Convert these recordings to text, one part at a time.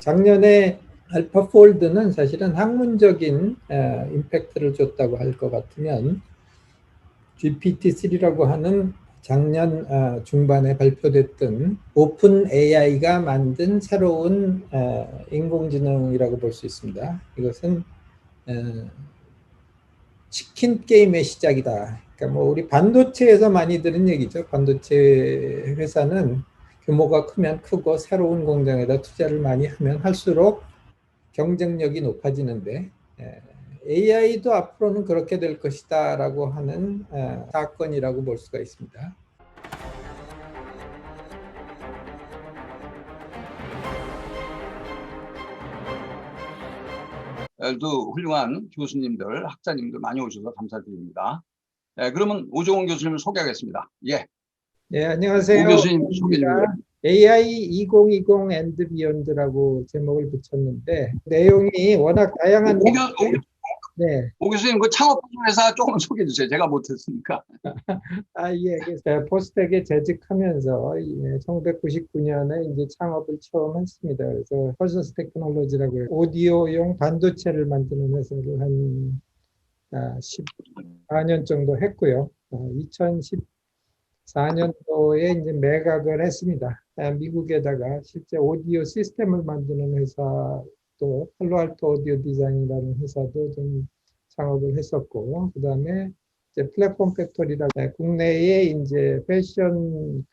작년에 알파폴드는 사실은 학문적인 임팩트를 줬다고 할 것 같으면 GPT-3라고 하는 작년 중반에 발표됐던 오픈 AI가 만든 새로운 인공지능이라고 볼 수 있습니다. 이것은 치킨 게임의 시작이다. 그러니까 뭐 우리 반도체에서 많이 들은 얘기죠. 반도체 회사는 규모가 크면 크고 새로운 공장에다 투자를 많이 하면 할수록 경쟁력이 높아지는데 AI도 앞으로는 그렇게 될 것이다 라고 하는 사건이라고 볼 수가 있습니다. 도 훌륭한 교수님들, 학자님들 많이 오셔서 감사드립니다. 그러면 오종원 교수님을 소개하겠습니다. 예. 네, 안녕하세요. 오 교수님 소개 좀 해주세요. AI 2020 and Beyond라고 제목을 붙였는데 내용이 워낙 다양한. 네. 오 교수님 그 창업회사 조금 소개해 주세요. 제가 못했으니까. 예. 그래서 포스텍에 재직하면서 1999년에 이제 창업을 처음 했습니다. 그래서 퍼셔스 테크놀로지라고 오디오용 반도체를 만드는 회사를 한 14년 정도 했고요. 2014년도에 이제 매각을 했습니다. 미국에다가 실제 오디오 시스템을 만드는 회사도 팔로알토 오디오 디자인이라는 회사도 좀 창업을 했었고, 그 다음에 이제 플랫폼 팩토리라고 국내에 이제 패션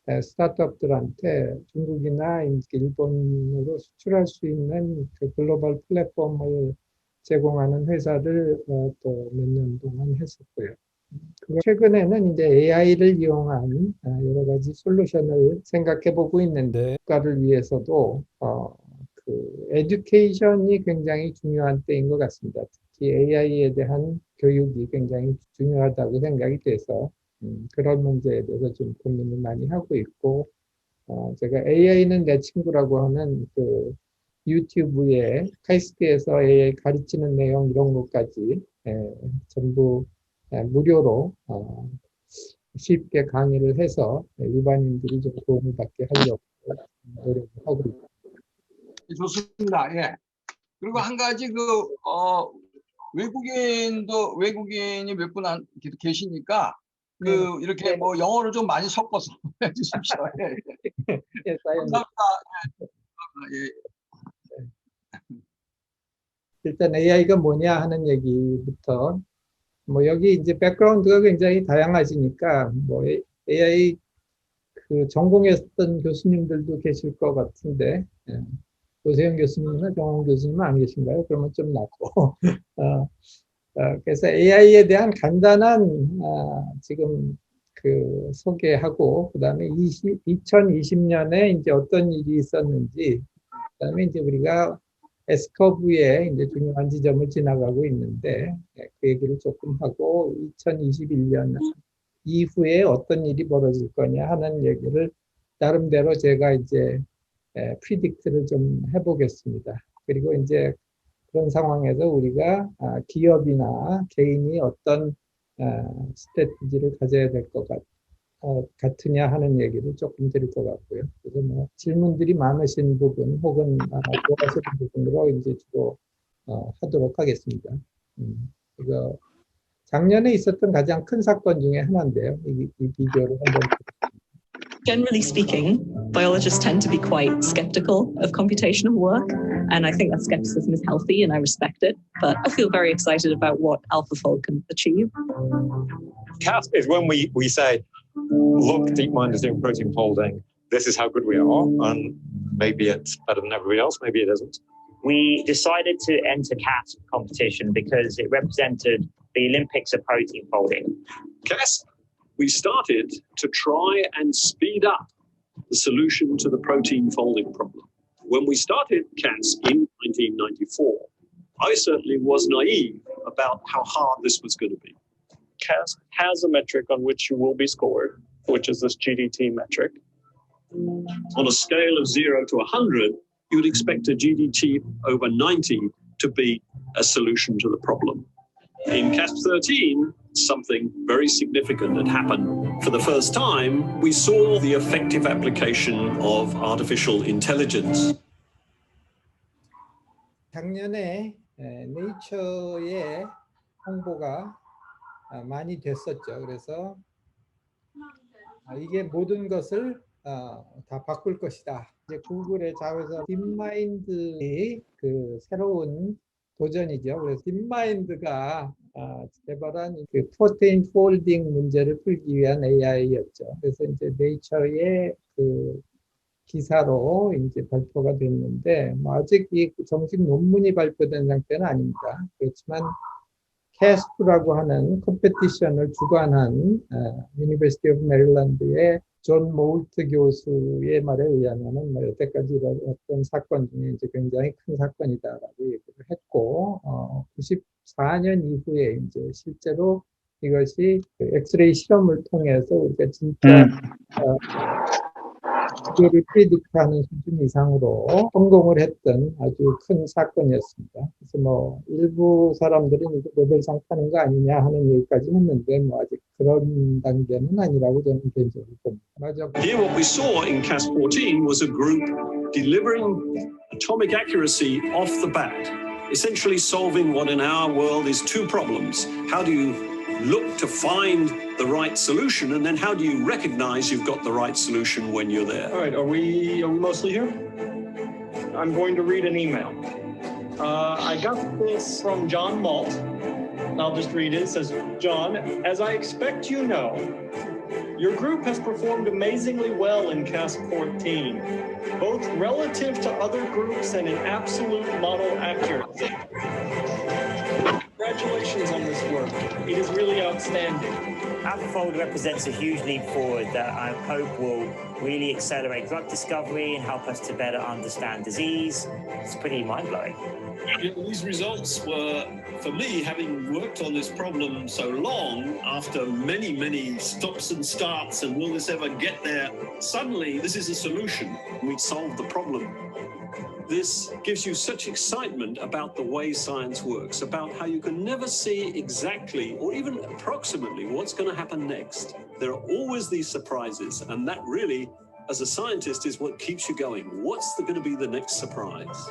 스타트업들한테 중국이나 일본으로 수출할 수 있는 그 글로벌 플랫폼을 제공하는 회사를 또 몇 년 동안 했었고요. 최근에는 이제 AI를 이용한 여러 가지 솔루션을 생각해 보고 있는데, 국가를 위해서도 에듀케이션이 굉장히 중요한 때인 것 같습니다. 특히 AI에 대한 교육이 굉장히 중요하다고 생각이 돼서 그런 문제에 대해서 좀 고민을 많이 하고 있고, 제가 AI는 내 친구라고 하는 유튜브에 카이스트에서 AI 가르치는 내용 이런 것까지 전부 무료로 쉽게 강의를 해서 일반인들이 좀 도움을 받게 하려고 노력을 하고 있습니다. 좋습니다. 예. 그리고 한 가지 외국인이 몇 분 계시니까 이렇게 뭐 영어를 좀 많이 섞어서 해주십시오. 예. 예, 감사합니다. 예. 일단 AI가 뭐냐 하는 얘기부터, 뭐 여기 이제 백그라운드가 굉장히 다양하시니까 뭐 AI 전공했던 교수님들도 계실 것 같은데, 오세영 교수님이나 정원 교수님은 안 계신가요? 그러면 좀 낫고. 그래서 AI에 대한 간단한 지금 소개하고, 그 다음에 2020년에 이제 어떤 일이 있었는지, 그 다음에 이제 우리가 S커브의 이제 중요한 지점을 지나가고 있는데, 그 얘기를 조금 하고, 2021년 이후에 어떤 일이 벌어질 거냐 하는 얘기를 나름대로 제가 이제 프리딕트를 좀 해보겠습니다. 그리고 이제 그런 상황에서 우리가 기업이나 개인이 어떤 스트래티지를 가져야 될 것 같으냐 하는 얘기를 조금 드릴 것 같고요. 그래서 뭐 질문들이 많으신 부분 혹은 좋아하시는 부분으로 이제 주로 하도록 하겠습니다. 이거 작년에 있었던 가장 큰 사건 중에 하나인데요. 이 비디오를 한번. Generally speaking, biologists tend to be quite skeptical of computational work, and I think that skepticism is healthy and I respect it, but I feel very excited about what AlphaFold can achieve. CASP is when we say, look, DeepMind is doing protein folding, this is how good we are, and maybe it's better than everybody else, maybe it isn't. We decided to enter CASP competition because it represented the Olympics of protein folding. CASP, we started to try and speed up the solution to the protein folding problem. When we started CASP in 1994, I certainly was naive about how hard this was going to be. CASP has a metric on which you will be scored, which is this GDT metric. On a scale of 0 to 100, you would expect a GDT over 90 to be a solution to the problem. In CASP 13, something very significant had happened. For the first time, we saw the effective application of artificial intelligence 작년에 네이처의 홍보가 많이 됐었죠. 그래서 이게 모든 것을 다 바꿀 것이다. 이제 구글의 자회사 딥마인드의 그 새로운 도전이죠. 그래서 딥마인드가 개발한 그 프로테인 폴딩 문제를 풀기 위한 AI였죠. 그래서 이제 네이처의 그 기사로 이제 발표가 됐는데, 뭐 아직 이 정식 논문이 발표된 상태는 아닙니다. 그렇지만 캐스프라고 하는 컴페티션을 주관한 유니버시티 오브 메릴랜드의 존 모울트 교수의 말에 의하면은 뭐 여태까지 일어났던 사건 중에 이제 굉장히 큰 사건이다라고 얘기를 했고, 94년 이후에 이제 실제로 이것이 그 엑스레이 실험을 통해서 우리가 진짜 그거를 프리딕트하는 수준 이상으로 성공을 했던 아주 큰 사건이었습니다. 그래서 뭐 일부 사람들은 이제 노벨상 타는 거 아니냐 하는 얘기까지 했는데 뭐 아직 그런 단계는 아니라고 저는 개인적으로 봅니다. 맞아. Here what we saw in Cas14 was a group delivering atomic accuracy off the bat, essentially solving what in our world is two problems. How do you look to find the right solution, and then how do you recognize you've got the right solution when you're there? All right, are we mostly here? I'm going to read an email. I got this from John Malt. I'll just read it. It says, John, as I expect you know, your group has performed amazingly well in Cas14, both relative to other groups and in absolute model accuracy. Congratulations on this work. It is really outstanding. AlphaFold represents a huge leap forward that I hope will really accelerate drug discovery and help us to better understand disease. It's pretty mind-blowing. These results were, for me, having worked on this problem so long, after many stops and starts, and will this ever get there? Suddenly, this is a solution. We solved the problem. This gives you such excitement about the way science works, about how you can never see exactly or even approximately what's going to happen next. There are always these surprises, and that really, as a scientist, is what keeps you going. What's going to be the next surprise?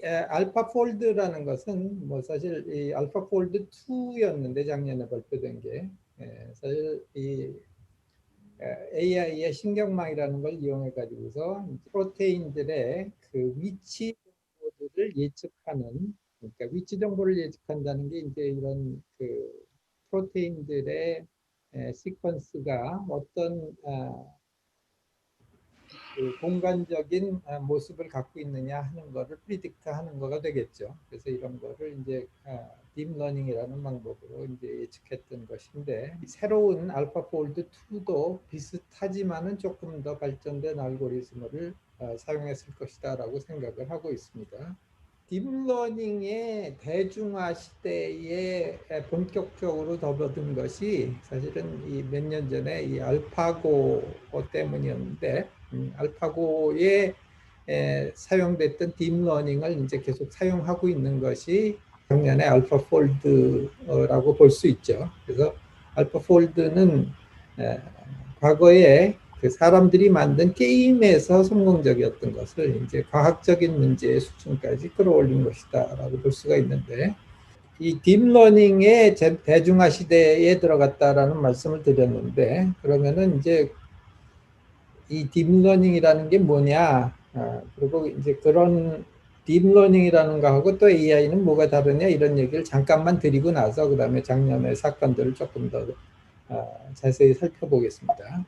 알파폴드라는 것은 뭐 사실 이 알파폴드 2였는데 작년에 발표된 게 사실 이 AI의 신경망이라는 걸 이용해 가지고서 프로테인들의 그 위치 정보들을 예측하는, 그러니까 위치 정보를 예측한다는 게 이제 이런 그 프로테인들의 시퀀스가 어떤 그 공간적인 모습을 갖고 있느냐 하는 거를 프리딕트 하는 거가 되겠죠. 그래서 이런 거를 이제 딥러닝이라는 방법으로 이제 예측했던 것인데, 새로운 알파폴드 2도 비슷하지만은 조금 더 발전된 알고리즘을 사용했을 것이다라고 생각을 하고 있습니다. 딥러닝의 대중화 시대에 본격적으로 접어든 것이 사실은 이 몇 년 전에 이 알파고 때문이었는데, 알파고에 사용됐던 딥러닝을 이제 계속 사용하고 있는 것이 작년에 알파폴드라고 볼 수 있죠. 그래서 알파폴드는 과거에 그 사람들이 만든 게임에서 성공적이었던 것을 이제 과학적인 문제의 수준까지 끌어올린 것이다라고 볼 수가 있는데, 이 딥러닝의 대중화 시대에 들어갔다라는 말씀을 드렸는데, 그러면은 이제 이 딥러닝이라는 게 뭐냐, 그리고 이제 그런 딥러닝이라는 거하고 또 AI는 뭐가 다르냐, 이런 얘기를 잠깐만 드리고 나서 그 다음에 작년의 사건들을 조금 더 자세히 살펴보겠습니다.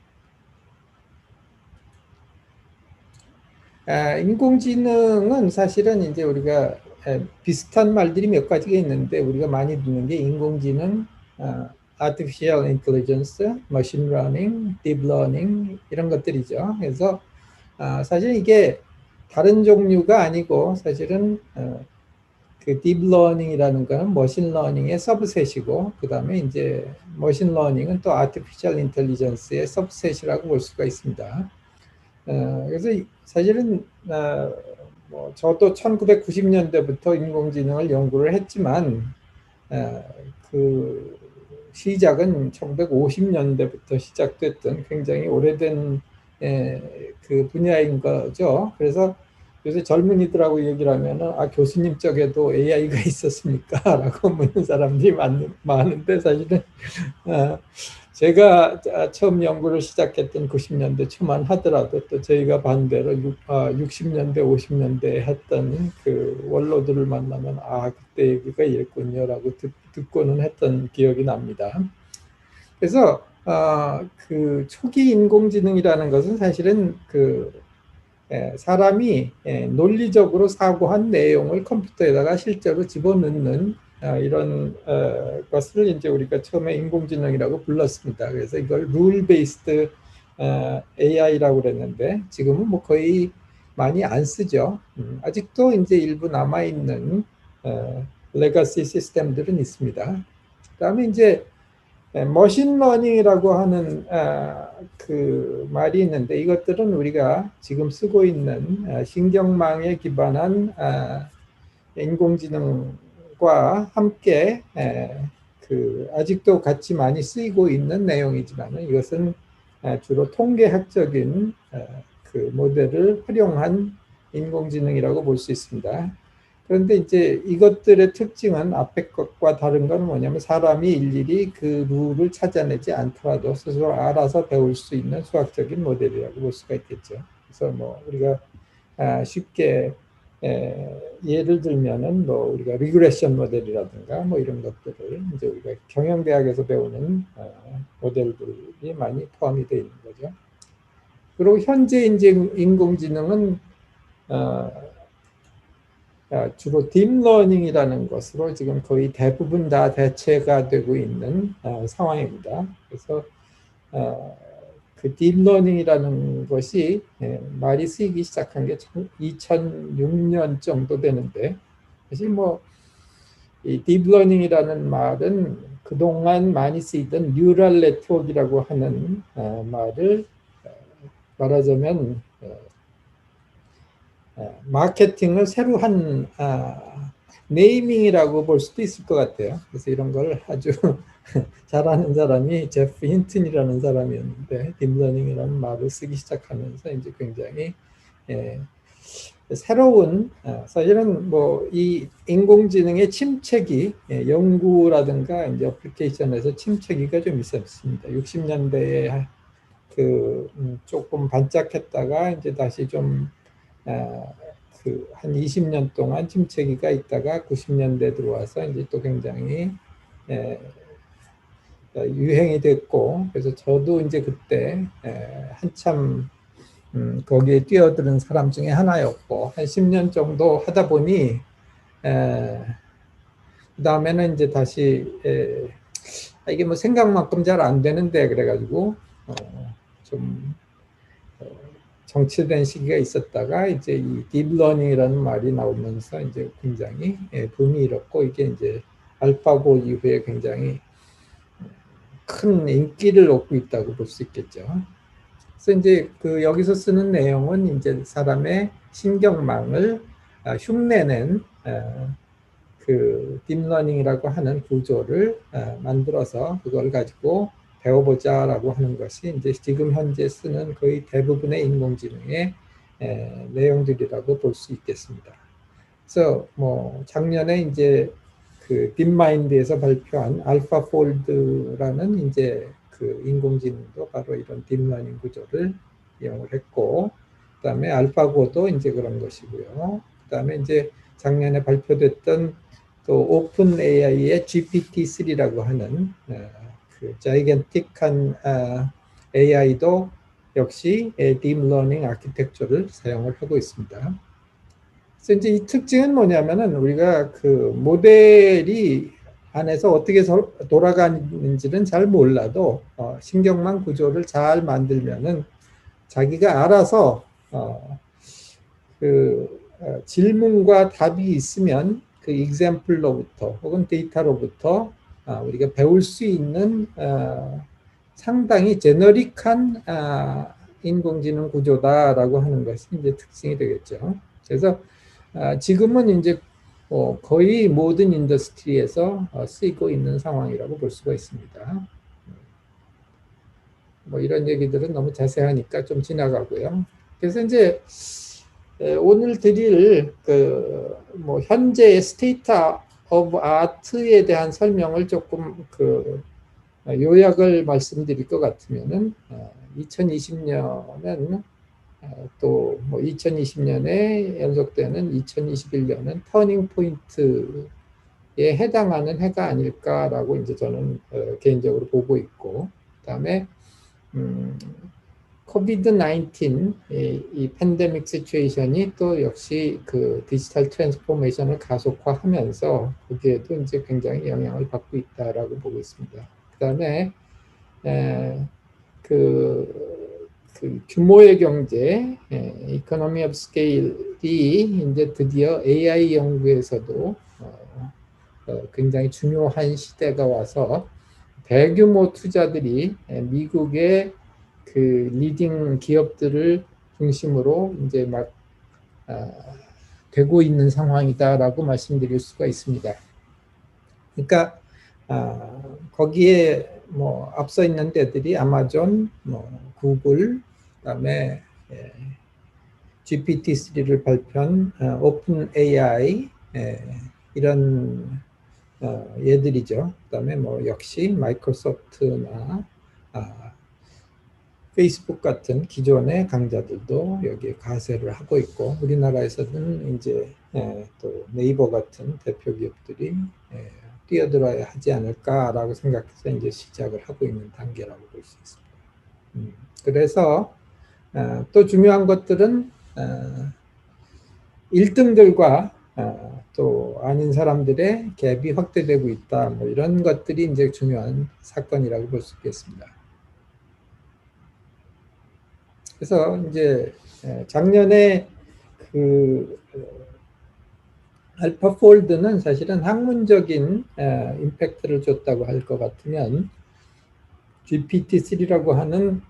인공지능은 사실은 이제 우리가 비슷한 말들이 몇 가지가 있는데, 우리가 많이 듣는 게 인공지능, artificial intelligence, machine learning, deep learning 이런 것들이죠. 그래서 사실 이게 다른 종류가 아니고 사실은 그 deep learning이라는 거는 machine learning의 서브셋이고, 그 다음에 이제 machine learning은 또 artificial intelligence의 서브셋이라고 볼 수가 있습니다. 그래서 사실은 뭐 저도 1990년대부터 인공지능을 연구를 했지만 그 시작은 1950년대부터 시작됐던 굉장히 오래된 그 분야인 거죠. 그래서 요새 젊은이들하고 얘기를 하면은 아 교수님 쪽에도 AI가 있었습니까? 라고 묻는 사람들이 많은데 사실은 제가 처음 연구를 시작했던 90년대 초만 하더라도 또 저희가 반대로 60년대, 50년대에 했던 그 원로들을 만나면 아 그때 얘기가 이랬군요라고 듣고는 했던 기억이 납니다. 그래서 그 초기 인공지능이라는 것은 사실은 그 사람이 논리적으로 사고한 내용을 컴퓨터에다가 실제로 집어넣는 이런 것을 이제 우리가 처음에 인공지능이라고 불렀습니다. 그래서 이걸 룰 베이스드 AI라고 그랬는데 지금은 뭐 거의 많이 안 쓰죠. 아직도 이제 일부 남아 있는 레거시 시스템들은 있습니다. 그다음에 이제 머신러닝이라고 하는 그 말이 있는데 이것들은 우리가 지금 쓰고 있는 신경망에 기반한 인공지능과 함께 그 아직도 같이 많이 쓰이고 있는 내용이지만 이것은 주로 통계학적인 그 모델을 활용한 인공지능이라고 볼 수 있습니다. 그런데 이제 이것들의 특징은 앞에 것과 다른 건 뭐냐면 사람이 일일이 그 룰을 찾아내지 않더라도 스스로 알아서 배울 수 있는 수학적인 모델이라고 볼 수가 있겠죠. 그래서 뭐 우리가 쉽게 예를 들면은 뭐 우리가 리그레션 모델이라든가 뭐 이런 것들을 이제 우리가 경영대학에서 배우는 모델들이 많이 포함이 되어 있는 거죠. 그리고 현재 이제 인공지능은 주로 딥러닝이라는 것으로 지금 거의 대부분 다 대체가 되고 있는 상황입니다. 그래서 그 딥러닝이라는 것이 말이 쓰이기 시작한 게 2006년 정도 되는데 사실 뭐 이 딥러닝이라는 말은 그동안 많이 쓰이던 뉴럴 네트워크라고 하는 말을 말하자면 마케팅을 새로 한 네이밍이라고 볼 수도 있을 것 같아요. 그래서 이런 걸 아주 잘하는 사람이 제프 힌튼이라는 사람이었는데 딥러닝이라는 말을 쓰기 시작하면서 이제 굉장히 새로운 사실은 뭐 이 인공지능의 침체기 연구라든가 이제 어플리케이션에서 침체기가 좀 있었습니다. 60년대에 그 조금 반짝했다가 이제 다시 좀 그 한 20년 동안 침체기가 있다가 90년대 들어와서 이제 또 굉장히 유행이 됐고 그래서 저도 이제 그때 한참 거기에 뛰어드는 사람 중에 하나였고 한 10년 정도 하다 보니 그 다음에는 이제 다시 이게 뭐 생각만큼 잘 안 되는데 그래가지고 좀 정체된 시기가 있었다가 이제 이 딥러닝이라는 말이 나오면서 이제 굉장히 붐이 일었고 이게 이제 알파고 이후에 굉장히 큰 인기를 얻고 있다고 볼 수 있겠죠. 그래서 이제 그 여기서 쓰는 내용은 이제 사람의 신경망을 흉내낸 그 딥러닝이라고 하는 구조를 만들어서 그걸 가지고 배워보자라고 하는 것이 이제 지금 현재 쓰는 거의 대부분의 인공지능의 내용들이라고 볼 수 있겠습니다. 그래서 뭐 작년에 이제 그 딥마인드에서 발표한 알파폴드라는 이제 그 인공지능도 바로 이런 딥러닝 구조를 이용을 했고, 그다음에 알파고도 이제 그런 것이고요. 그다음에 이제 작년에 발표됐던 또 오픈 AI의 GPT-3라고 하는 그 자이겐틱한 AI도 역시 딥러닝 아키텍처를 사용을 하고 있습니다. 그래서 이제 이 특징은 뭐냐면은 우리가 그 모델이 안에서 어떻게 돌아가는지는 잘 몰라도 신경망 구조를 잘 만들면은 자기가 알아서 그 질문과 답이 있으면 그 example로부터 혹은 데이터로부터 우리가 배울 수 있는 상당히 제너릭한 인공지능 구조다라고 하는 것이 이제 특징이 되겠죠. 그래서 지금은 이제 거의 모든 인더스트리에서 쓰이고 있는 상황이라고 볼 수가 있습니다. 뭐 이런 얘기들은 너무 자세하니까 좀 지나가고요. 그래서 이제 오늘 드릴 뭐 현재의 스테이트 오브 아트에 대한 설명을 조금 요약을 말씀드릴 것 같으면은 2020년은 또 뭐 2020년에 연속되는 2021년은 터닝 포인트에 해당하는 해가 아닐까라고 이제 저는 개인적으로 보고 있고, 그다음에 코비드-19 이 팬데믹 시츄에이션이 또 역시 그 디지털 트랜스포메이션을 가속화하면서 거기에도 이제 굉장히 영향을 받고 있다라고 보고 있습니다. 그다음에 그 규모의 경제, 이코노미 오브 스케일이 이제 드디어 AI 연구에서도 굉장히 중요한 시대가 와서 대규모 투자들이 미국의 그 리딩 기업들을 중심으로 이제 막 되고 있는 상황이다라고 말씀드릴 수가 있습니다. 그러니까 거기에 뭐 앞서 있는 데들이 아마존, 뭐 구글, 그다음에 GPT-3를 발표한 오픈 AI 이런 얘들이죠. 그다음에 뭐 역시 마이크로소프트나 페이스북 같은 기존의 강자들도 여기에 가세를 하고 있고, 우리나라에서는 이제 또 네이버 같은 대표 기업들이 뛰어들어야 하지 않을까라고 생각해서 이제 시작을 하고 있는 단계라고 볼 수 있습니다. 그래서 또 중요한 것들은 1등들과 또 아닌 사람들의 갭이 확대되고 있다. 뭐 이런 것들이 이제 중요한 사건이라고 볼 수 있겠습니다. 그래서 이제 작년에 그 알파폴드는 사실은 학문적인 임팩트를 줬다고 할 것 같으면, GPT-3라고 하는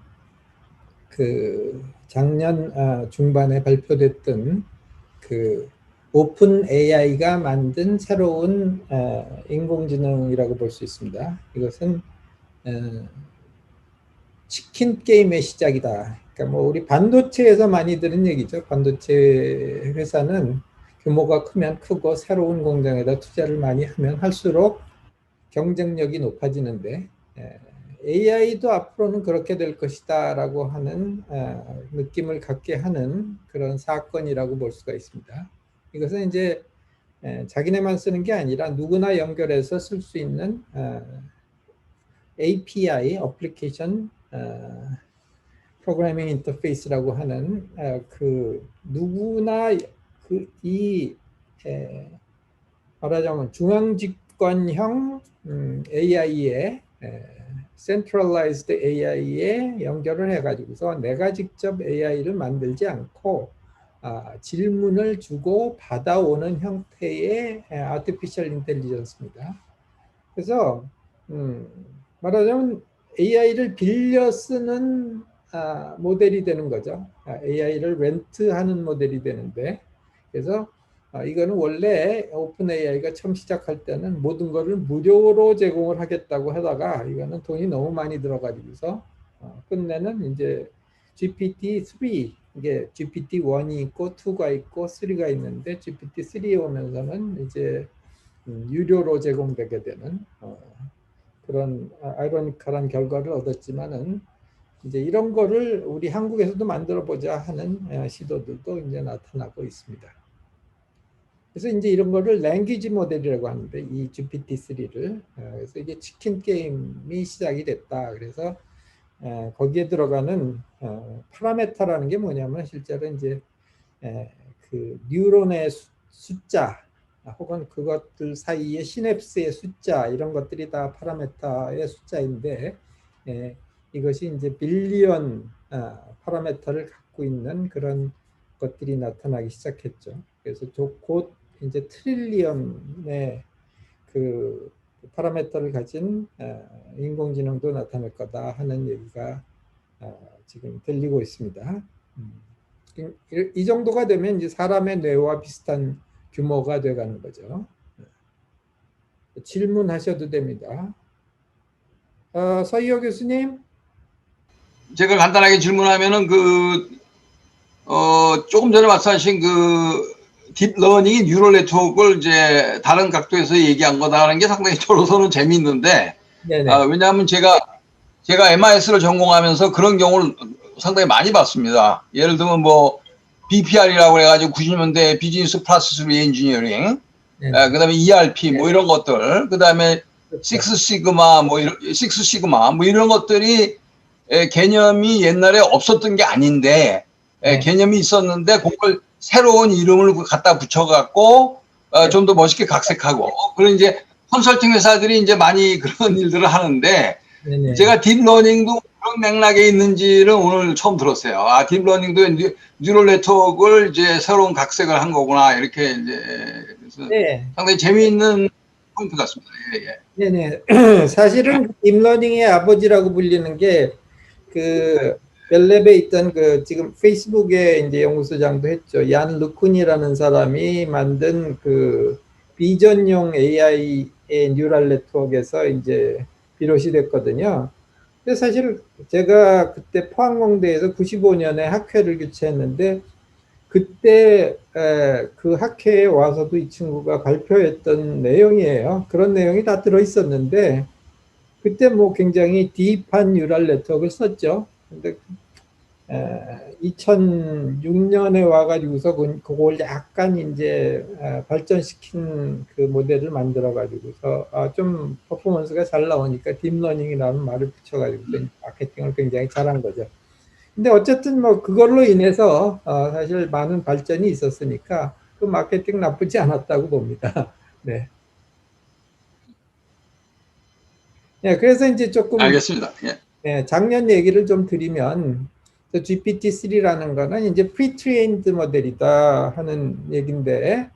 그 작년 중반에 발표됐던 그 오픈 AI가 만든 새로운 인공지능이라고 볼 수 있습니다. 이것은 치킨 게임의 시작이다. 그러니까 뭐 우리 반도체에서 많이 들은 얘기죠. 반도체 회사는 규모가 크면 크고 새로운 공장에다 투자를 많이 하면 할수록 경쟁력이 높아지는데, AI도 앞으로는 그렇게 될 것이다라고 하는 느낌을 갖게 하는 그런 사건이라고 볼 수가 있습니다. 이것은 이제 자기네만 쓰는 게 아니라 누구나 연결해서 쓸 수 있는 API, 어플리케이션 프로그래밍 인터페이스라고 하는 그 누구나 말하자면 중앙집권형 AI에 centralized AI에 연결을 해가지고서 내가 직접 AI를 만들지 않고 질문을 주고 받아오는 형태의 artificial intelligence입니다. 그래서 말하자면 AI를 빌려 쓰는 모델이 되는 거죠. AI를 렌트하는 모델이 되는데, 그래서 이거는 원래 오픈 AI가 처음 시작할 때는 모든 거를 무료로 제공을 하겠다고 하다가 이거는 돈이 너무 많이 들어가지고서 끝내는 이제 GPT-3, 이게 GPT-1이 있고 2가 있고 3가 있는데 GPT-3에 오면서는 이제 유료로 제공되게 되는 그런 아이러니컬한 결과를 얻었지만은, 이제 이런 거를 우리 한국에서도 만들어 보자 하는 시도들도 이제 나타나고 있습니다. 그래서 이제 이런 거를 랭귀지 모델이라고 하는데, 이 GPT-3를 그래서 이게 치킨 게임이 시작이 됐다. 그래서 거기에 들어가는 파라메터라는 게 뭐냐면 실제로 이제 그 뉴런의 숫자 혹은 그것들 사이의 시냅스의 숫자, 이런 것들이 다 파라메터의 숫자인데, 이것이 이제 빌리언 파라메터를 갖고 있는 그런 것들이 나타나기 시작했죠. 그래서 곧 이제 트릴리언의 그 파라메터를 가진 인공지능도 나타날 거다 하는 얘기가 지금 들리고 있습니다. 이 정도가 되면 이제 사람의 뇌와 비슷한 규모가 돼가는 거죠. 질문하셔도 됩니다. 서희호 교수님. 제가 간단하게 질문하면은 그 조금 전에 말씀하신 그 딥러닝이 뉴럴 네트워크를 이제 다른 각도에서 얘기한 거다라는 게 상당히 저로서는 재미있는데, 네네. 왜냐하면 제가 MIS를 전공하면서 그런 경우를 상당히 많이 봤습니다. 예를 들면 뭐 BPR이라고 해가지고 90년대 비즈니스 프로세스 리엔지니어링, 네네. 그다음에 ERP 뭐 이런 것들, 그다음에 식스시그마 뭐 이런 것들이 개념이 옛날에 없었던 게 아닌데 네. 개념이 있었는데 그걸 새로운 이름을 갖다 붙여갖고 좀 더 멋있게 각색하고 그런 이제 컨설팅 회사들이 이제 많이 그런 일들을 하는데 네네. 제가 딥러닝도 그런 맥락에 있는지를 오늘 처음 들었어요. 아, 딥러닝도 뉴럴 네트워크를 이제 새로운 각색을 한 거구나 이렇게 이제 그래서 네. 상당히 재미있는 포인트 같습니다. 예, 예. 네네. 사실은 딥러닝의 아버지라고 불리는 게 그 벨랩에 있던 그 지금 페이스북에 이제 연구소장도 했죠. 얀 루쿤이라는 사람이 만든 그 비전용 AI의 뉴럴 네트워크에서 이제 비롯이 됐거든요. 근데 사실 제가 그때 포항공대에서 95년에 학회를 개최했는데 그때 그 학회에 와서도 이 친구가 발표했던 내용이에요. 그런 내용이 다 들어 있었는데 그때 뭐 굉장히 딥한 뉴럴 네트워크를 썼죠. 근데 2006년에 와가지고서 그걸 약간 이제 발전시킨 그 모델을 만들어 가지고서 좀 퍼포먼스가 잘 나오니까 딥러닝이라는 말을 붙여가지고 마케팅을 굉장히 잘한 거죠. 근데 어쨌든 뭐 그걸로 인해서 사실 많은 발전이 있었으니까 그 마케팅 나쁘지 않았다고 봅니다. 네. 네, 그래서 이제 조금 알겠습니다. 예. 네, 작년 얘기를 좀 드리면 GPT-3라는 거는 이제 프리트레인드 모델이다 하는 얘기인데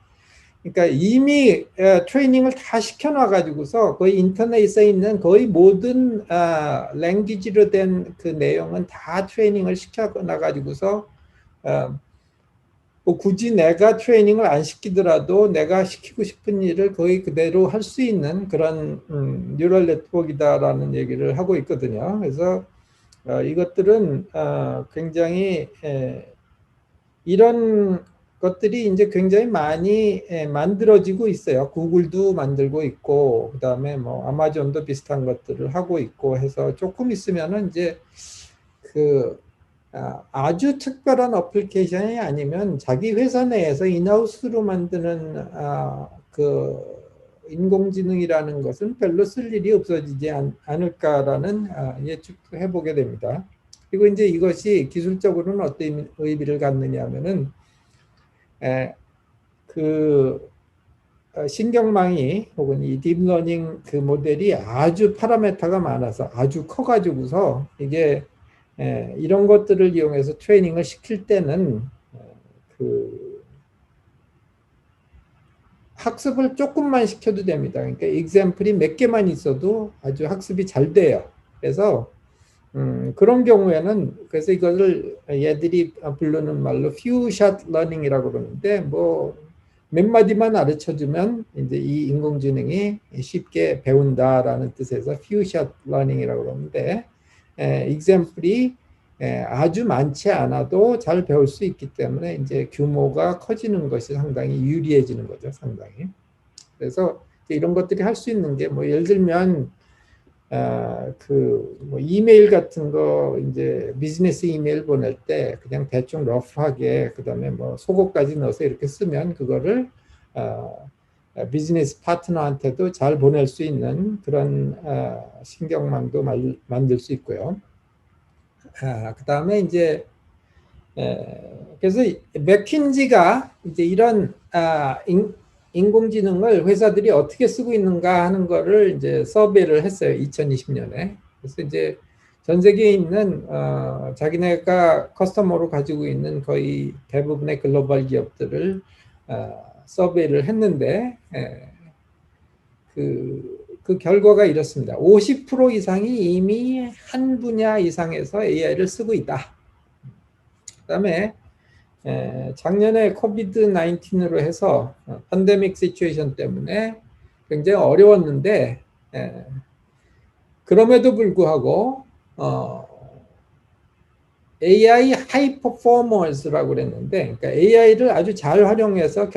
그러니까 이미 트레이닝을 다 시켜놔 가지고서 거의 인터넷에 있는 거의 모든 랭귀지로 된 그 내용은 다 트레이닝을 시켜놔 가지고서 뭐 굳이 내가 트레이닝을 안 시키더라도 내가 시키고 싶은 일을 거의 그대로 할 수 있는 그런 뉴럴 네트워크이다라는 얘기를 하고 있거든요. 그래서 이것들은 굉장히 이런 것들이 이제 굉장히 많이 만들어지고 있어요. 구글도 만들고 있고, 그 다음에 뭐 아마존도 비슷한 것들을 하고 있고 해서 조금 있으면은 이제 그 아주 특별한 어플리케이션이 아니면 자기 회사 내에서 인하우스로 만드는 그 인공지능이라는 것은 별로 쓸 일이 없어지지 않을까라는 예측도 해보게 됩니다. 그리고 이제 이것이 기술적으로는 어떤 의미를 갖느냐 하면은 그 신경망이 혹은 이 딥러닝 그 모델이 아주 파라미터가 많아서 아주 커가지고서 이게 이런 것들을 이용해서 트레이닝을 시킬 때는 그 학습을 조금만 시켜도 됩니다. 그러니까 example이 몇 개만 있어도 아주 학습이 잘 돼요. 그래서 그런 경우에는 그래서 이것을 얘들이 부르는 말로 few shot learning이라고 그러는데 뭐 몇 마디만 가르쳐 주면 이제 이 인공지능이 쉽게 배운다라는 뜻에서 few shot learning이라고 그러는데 example이 아주 많지 않아도 잘 배울 수 있기 때문에 이제 규모가 커지는 것이 상당히 유리해지는 거죠, 상당히. 그래서 이런 것들이 할 수 있는 게 뭐 예를 들면 그 뭐 이메일 같은 거 이제 비즈니스 이메일 보낼 때 그냥 대충 러프하게 그다음에 뭐 속어까지 넣어서 이렇게 쓰면 그거를 비즈니스 파트너한테도 잘 보낼 수 있는 그런 신경망도 만들 수 있고요. 그다음에 이제 그래서 맥킨지가 이제 이런 인공지능을 회사들이 어떻게 쓰고 있는가 하는 거를 이제 서베이를 했어요. 2020년에. 그래서 이제 전 세계에 있는 자기네가 커스터머로 가지고 있는 거의 대부분의 글로벌 기업들을 서베이를 했는데 그 결과가 이렇습니다. 50% 이상이 이미 한 분야 이상에서 AI를 쓰고 있다. 그다음에 작년에 코비드 19으로 해서 팬데믹 시츄에이션 때문에 굉장히 어려웠는데 그럼에도 불구하고 AI 하이 퍼포머스라고 그랬는데, 그러니까 AI를 아주 잘 활용해서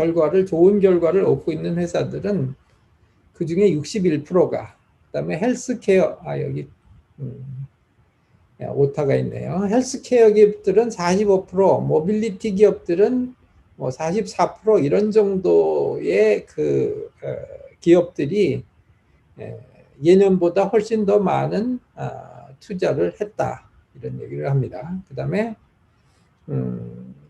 좋은 결과를 얻고 있는 회사들은 그 중에 61%가, 그다음에 헬스케어, 여기 오타가 있네요. 헬스케어 기업들은 45%, 모빌리티 기업들은 뭐 44% 이런 정도의 그 기업들이 예년보다 훨씬 더 많은 투자를 했다, 이런 얘기를 합니다. 그다음에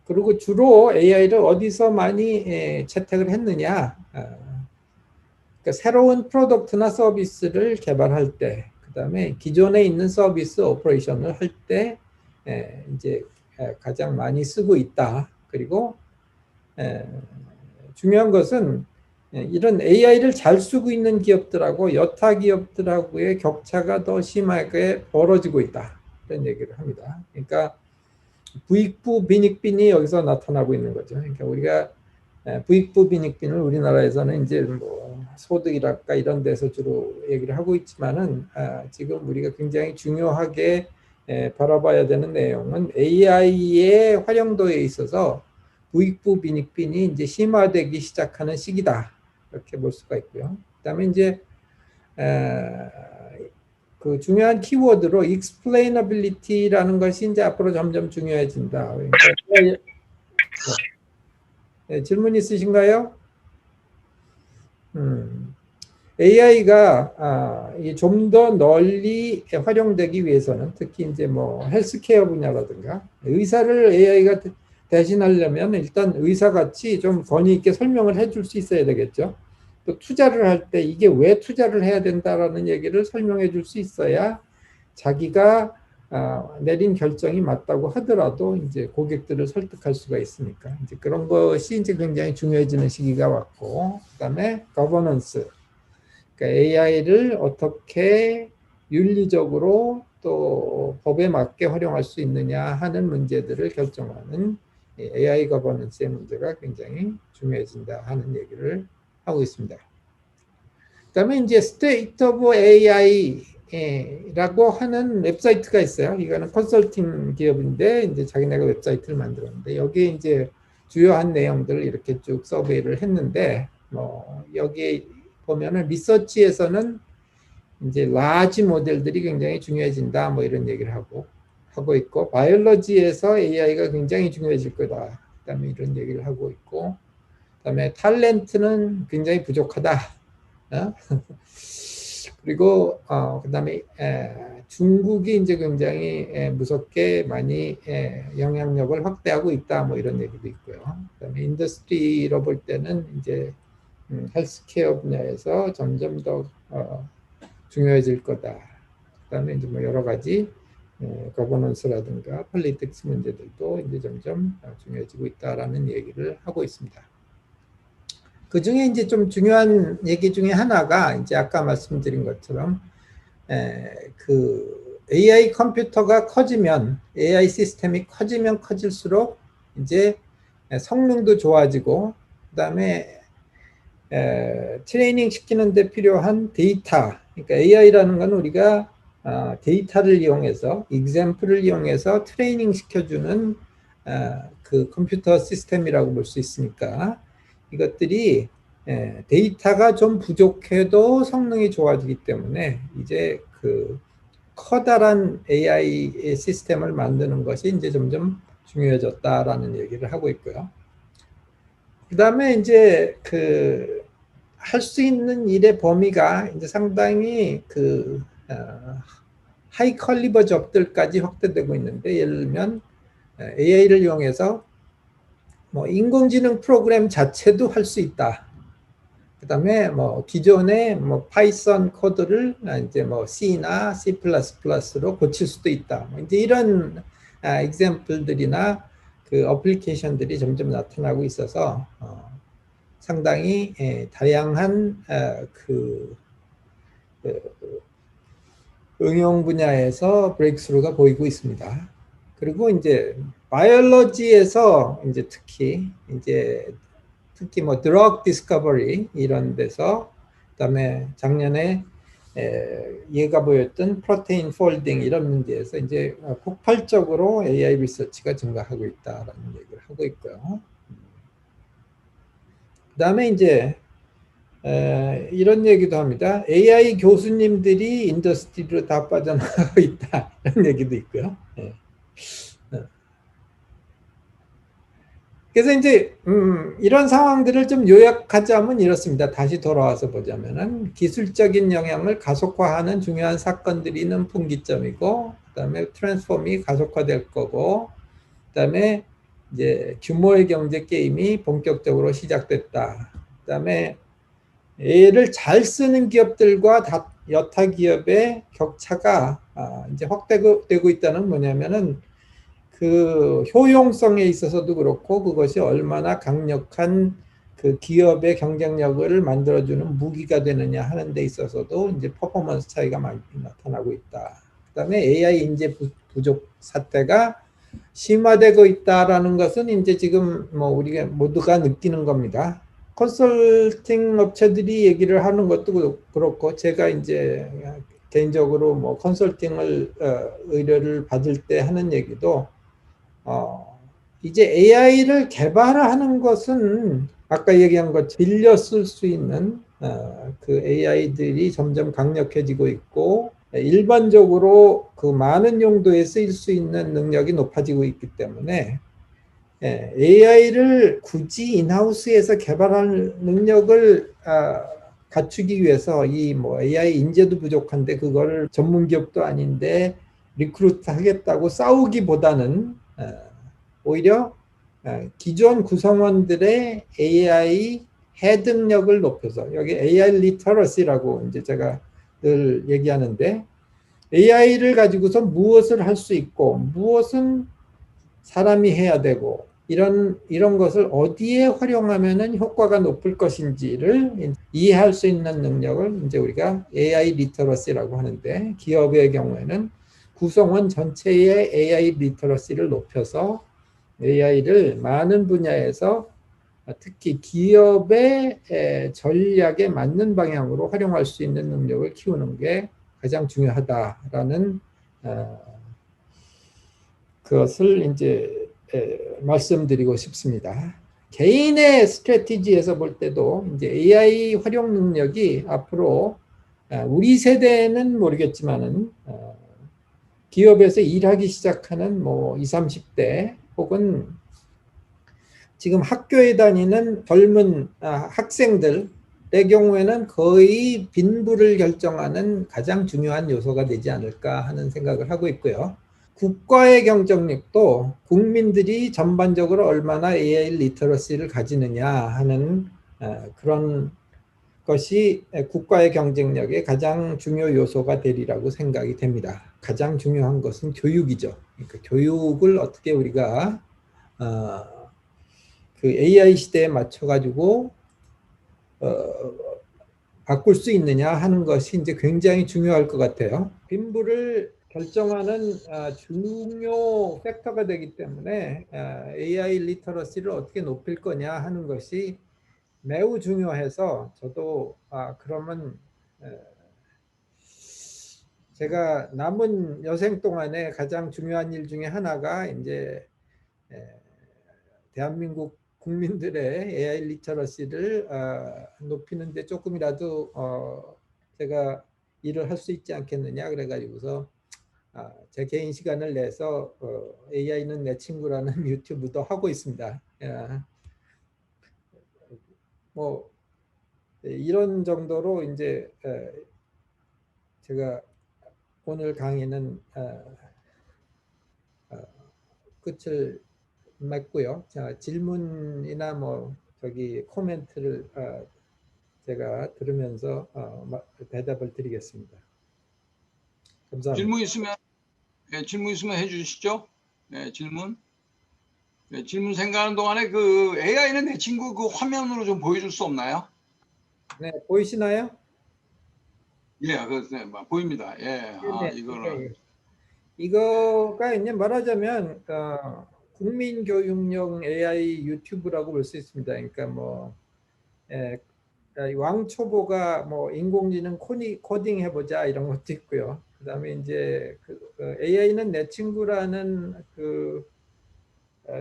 그리고 주로 AI를 어디서 많이 채택을 했느냐? 그러니까 새로운 프로덕트나 서비스를 개발할 때, 그다음에 기존에 있는 서비스 오퍼레이션을 할 때 이제 가장 많이 쓰고 있다. 그리고 중요한 것은 이런 AI를 잘 쓰고 있는 기업들하고 여타 기업들하고의 격차가 더 심하게 벌어지고 있다, 이런 얘기를 합니다. 그러니까 부익부 빈익빈이 여기서 나타나고 있는 거죠. 그러니까 우리가 부익부 빈익빈을 우리나라에서는 이제 뭐 소득이랄까 이런 데서 주로 얘기를 하고 있지만은 지금 우리가 굉장히 중요하게 바라봐야 되는 내용은 AI의 활용도에 있어서 부익부 빈익빈이 이제 심화되기 시작하는 시기다, 이렇게 볼 수가 있고요. 그다음에 이제 그 중요한 키워드로 explainability라는 것이 이제 앞으로 점점 중요해진다. 그러니까 질문 있으신가요? AI가 좀 더 널리 활용되기 위해서는 특히 이제 뭐 헬스케어 분야라든가 의사를 AI가 대신하려면 일단 의사같이 좀 권위 있게 설명을 해줄 수 있어야 되겠죠. 또 투자를 할 때 이게 왜 투자를 해야 된다라는 얘기를 설명해 줄 수 있어야 자기가 내린 결정이 맞다고 하더라도 이제 고객들을 설득할 수가 있으니까 이제 그런 것이 이제 굉장히 중요해지는 시기가 왔고, 그다음에 거버넌스, 그러니까 AI를 어떻게 윤리적으로 또 법에 맞게 활용할 수 있느냐 하는 문제들을 결정하는 AI 거버넌스의 문제가 굉장히 중요해진다 하는 얘기를 하고 있습니다. 그다음에 이제 State of AI라고 하는 웹사이트가 있어요. 이거는 컨설팅 기업인데 이제 자기네가 웹사이트를 만들었는데 여기에 이제 주요한 내용들을 이렇게 쭉 서베이를 했는데 뭐 여기에 보면은 리서치에서는 이제 라지 모델들이 굉장히 중요해진다, 뭐 이런 얘기를 하고 있고, 바이올로지에서 AI가 굉장히 중요해질 거다, 그다음에 이런 얘기를 하고 있고, 그다음에 탤런트는 굉장히 부족하다. 그리고 그다음에 중국이 이제 굉장히 무섭게 많이 영향력을 확대하고 있다, 뭐 이런 얘기도 있고요. 그다음에 인더스트리로 볼 때는 이제 헬스케어 분야에서 점점 더 중요해질 거다. 그다음에 이제 뭐 여러 가지 거버넌스라든가 폴리틱스 문제들도 이제 점점 중요해지고 있다라는 얘기를 하고 있습니다. 그 중에 이제 좀 중요한 얘기 중에 하나가 이제 아까 말씀드린 것처럼 그 AI 컴퓨터가 커지면, AI 시스템이 커지면 커질수록 이제 성능도 좋아지고, 그다음에 트레이닝 시키는 데 필요한 데이터, 그러니까 AI라는 건 우리가 데이터를 이용해서, example을 이용해서 트레이닝 시켜주는 그 컴퓨터 시스템이라고 볼 수 있으니까 이것들이 데이터가 좀 부족해도 성능이 좋아지기 때문에 이제 그 커다란 AI 시스템을 만드는 것이 이제 점점 중요해졌다라는 얘기를 하고 있고요. 그 다음에 이제 그 할 수 있는 일의 범위가 이제 상당히 그 하이 컬리버 잡들까지 확대되고 있는데, 예를 들면 AI를 이용해서 뭐 인공지능 프로그램 자체도 할 수 있다. 그 다음에 뭐 기존의 뭐 파이썬 코드를 이제 뭐 C나 C++로 고칠 수도 있다. 이제 이런 example들이나 그 어플리케이션들이 점점 나타나고 있어서 상당히 다양한 그 응용 분야에서 브레이크스루가 보이고 있습니다. 그리고 이제 바이올로지에서 이제 특히 뭐 드럭 디스커버리 이런 데서, 그다음에 작년에 얘가 보였던 프로테인 폴딩 이런 문제에서 이제 폭발적으로 AI 리서치가 증가하고 있다라는 얘기를 하고 있고요. 그다음에 이제 이런 얘기도 합니다. AI 교수님들이 인더스트리로 다 빠져나가고 있다 이런 얘기도 있고요. 그래서 이제 이런 상황들을 좀 요약하자면 이렇습니다. 다시 돌아와서 보자면은 기술적인 영향을 가속화하는 중요한 사건들이 있는 분기점이고, 그다음에 트랜스폼이 가속화될 거고, 그다음에 이제 규모의 경제 게임이 본격적으로 시작됐다. 그다음에 AI를 잘 쓰는 기업들과 여타 기업의 격차가 이제 확대되고 있다는 뭐냐면은 그 효용성에 있어서도 그렇고 그것이 얼마나 강력한 그 기업의 경쟁력을 만들어주는 무기가 되느냐 하는 데 있어서도 이제 퍼포먼스 차이가 많이 나타나고 있다. 그다음에 AI 인재 부족 사태가 심화되고 있다라는 것은 이제 지금 뭐 우리가 모두가 느끼는 겁니다. 컨설팅 업체들이 얘기를 하는 것도 그렇고 제가 이제 개인적으로 뭐 컨설팅을 의뢰를 받을 때 하는 얘기도 이제 AI를 개발하는 것은 아까 얘기한 것 빌려 쓸 수 있는 그 AI들이 점점 강력해지고 있고 일반적으로 그 많은 용도에 쓰일 수 있는 능력이 높아지고 있기 때문에 AI를 굳이 인하우스에서 개발할 능력을 갖추기 위해서 이 뭐 AI 인재도 부족한데 그거를 전문 기업도 아닌데 리크루트 하겠다고 싸우기보다는 오히려 기존 구성원들의 AI 해득력을 높여서 여기 AI 리터러시라고 이제 제가 늘 얘기하는데 AI를 가지고서 무엇을 할 수 있고 무엇은 사람이 해야 되고 이런 것을 어디에 활용하면은 효과가 높을 것인지를 이해할 수 있는 능력을 이제 우리가 AI 리터러시라고 하는데 기업의 경우에는 구성원 전체의 AI 리터러시를 높여서 AI를 많은 분야에서 특히 기업의 전략에 맞는 방향으로 활용할 수 있는 능력을 키우는 게 가장 중요하다라는 그것을 이제 말씀드리고 싶습니다. 개인의 스트래티지에서 볼 때도 이제 AI 활용 능력이 앞으로 우리 세대는 모르겠지만은 기업에서 일하기 시작하는 뭐 20, 30대 혹은 지금 학교에 다니는 젊은 학생들의 경우에는 거의 빈부를 결정하는 가장 중요한 요소가 되지 않을까 하는 생각을 하고 있고요. 국가의 경쟁력도 국민들이 전반적으로 얼마나 AI 리터러시를 가지느냐 하는 그런 것이 국가의 경쟁력의 가장 중요 요소가 되리라고 생각이 됩니다. 가장 중요한 것은 교육이죠. 그러니까 교육을 어떻게 우리가 그 AI 시대에 맞춰가지고 바꿀 수 있느냐 하는 것이 이제 굉장히 중요할 것 같아요. 빈부를 결정하는 중요 팩터가 되기 때문에 AI 리터러시를 어떻게 높일 거냐 하는 것이 매우 중요해서 저도 그러면 제가 남은 여생 동안에 가장 중요한 일 중에 하나가 이제 대한민국 국민들의 AI 리터러시를 높이는 데 조금이라도 제가 일을 할 수 있지 않겠느냐 그래가지고서 제 개인 시간을 내서 AI는 내 친구라는 유튜브도 하고 있습니다. 뭐 이런 정도로 이제 제가 오늘 강의는 끝을 맺고요. 자, 질문이나 뭐 저기 코멘트를 제가 들으면서 대답을 드리겠습니다. 감사합니다. 질문 있으면 해주시죠. 네, 질문. 네, 질문 생각하는 동안에 그 AI는 내 친구 그 화면으로 좀 보여줄 수 없나요? 네, 보이시나요? 예, 네, 보입니다. 예, 네, 이거는 이거가 이제 말하자면 국민교육용 AI 유튜브라고 볼 수 있습니다. 그러니까 뭐 왕초보가 뭐 인공지능 코딩 해보자 이런 것도 있고요. 그다음에 이제 AI는 내 친구라는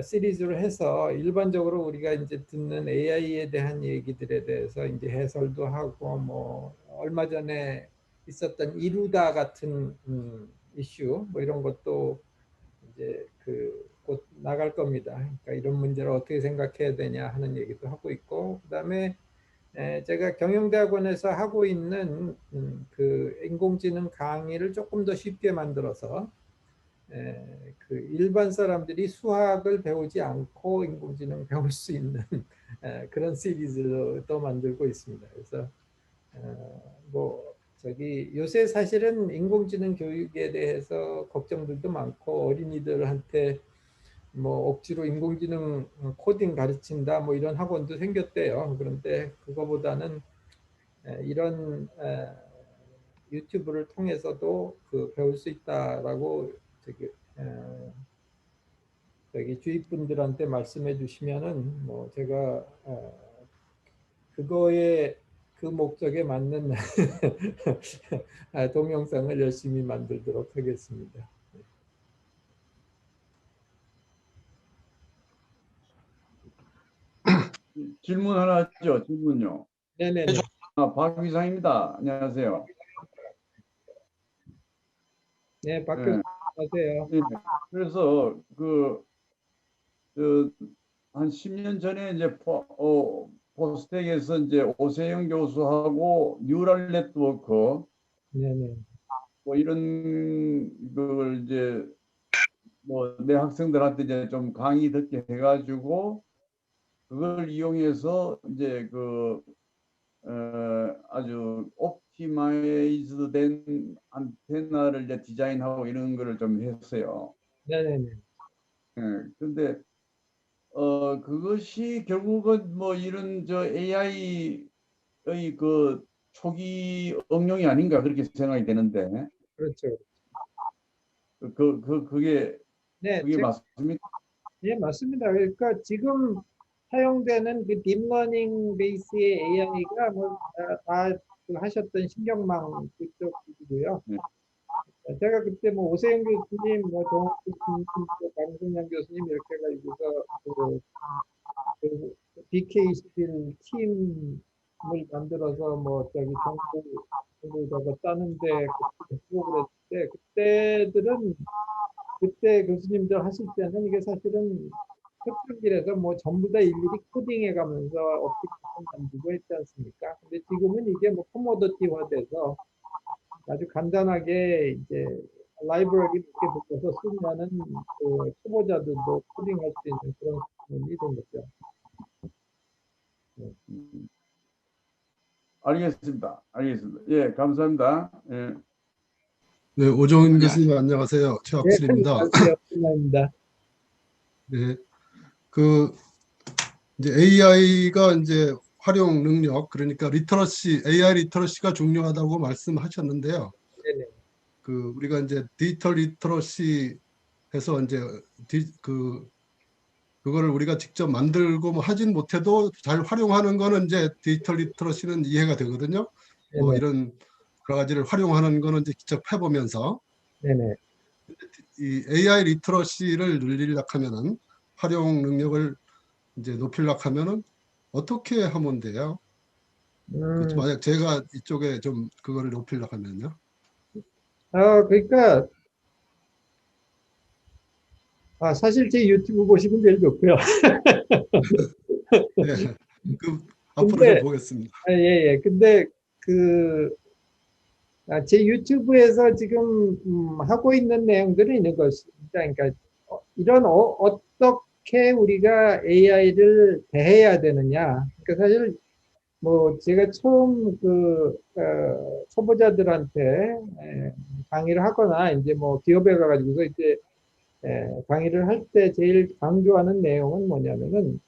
시리즈를 해서 일반적으로 우리가 이제 듣는 AI에 대한 얘기들에 대해서 이제 해설도 하고 뭐 얼마 전에 있었던 이루다 같은 이슈 뭐 이런 것도 이제 곧 나갈 겁니다. 그러니까 이런 문제를 어떻게 생각해야 되냐 하는 얘기도 하고 있고, 그다음에 제가 경영대학원에서 하고 있는 인공지능 강의를 조금 더 쉽게 만들어서 일반 사람들이 수학을 배우지 않고 인공지능 배울 수 있는 그런 시리즈를 또 만들고 있습니다. 그래서 뭐 요새 사실은 인공지능 교육에 대해서 걱정들도 많고 어린이들한테 뭐 억지로 인공지능 코딩 가르친다 뭐 이런 학원도 생겼대요. 그런데 그거보다는 이런 유튜브를 통해서도 배울 수 있다라고 주위 분들한테 말씀해 주시면은 뭐 제가 그거에 그 목적에 맞는 동영상을 열심히 만들도록 하겠습니다. 질문 하나 하죠. 질문요. 네네네. 박 이상입니다. 안녕하세요. 네, 박 교수님 안녕하세요. 네. 그래서 한 10년 전에 이제 포스텍에서 이제 오세영 교수하고 뉴럴 네트워크 네네. 뭐 이런 걸 이제 뭐 내 학생들한테 이제 좀 강의 듣게 해가지고 그걸 이용해서 이제 아주 옵티마이즈드 된 안테나를 이제 디자인하고 이런 거를 좀 했어요. 네네네. 근데 그것이 결국은 뭐 이런 AI의 초기 응용이 아닌가 그렇게 생각이 되는데 그렇죠. 그게 네, 맞습니까? 네, 맞습니다. 그러니까 지금 사용되는 딥러닝 베이스의 AI가 다 하셨던 신경망 그쪽이고요. 네. 제가 그때 뭐 오세영 교수님, 뭐 정학 교수님, 강승현 교수님 이렇게 해가지고서 BK11 팀을 만들어서 뭐 정부 짜는데 그랬을 때 그때 교수님들 하실 때는 이게 사실은 초창기라서 뭐 전부 다 일일이 코딩해 가면서 어플리케이션 만들고 했지 않습니까? 근데 지금은 이게 뭐 커머더티화돼서 아주 간단하게 이제 라이브러리 몇 개 붙여서 쓰면은 초보자들도 코딩할 수 있는 그런 수준이 된 거죠. 알겠습니다. 예, 감사합니다. 예. 네, 오정훈 교수님 안녕하세요. 최학실입니다. 안녕하세요. 신나입니다. 네, 이제 AI가 이제 활용 능력, 그러니까 AI 리터러시가 중요하다고 말씀하셨는데요. 네네. 우리가 이제 디지털 리터러시 해서 이제 그거를 우리가 직접 만들고 뭐 하진 못해도 잘 활용하는 거는 이제 디지털 리터러시는 이해가 되거든요. 뭐 네네. 이런 여러 가지를 활용하는 거는 이제 직접 해보면서. 네네. 이 AI 리터러시를 늘리려고 하면은 활용 능력을 이제 높이려고 하면은 어떻게 하면 돼요? 만약 제가 이쪽에 좀 그거를 높이려고 하면요. 그러니까 사실 제 유튜브 보시면 제일 좋고요. 네, 앞으로 좀 보겠습니다. 예. 근데 제 유튜브에서 지금 하고 있는 내용들은 있는 것입니다. 그러니까 어떻게 우리가 AI를 대해야 되느냐. 그러니까 사실 뭐 제가 처음 초보자들한테 강의를 하거나 이제 뭐 기업에 가가지고서 이제 강의를 할 때 제일 강조하는 내용은 뭐냐면은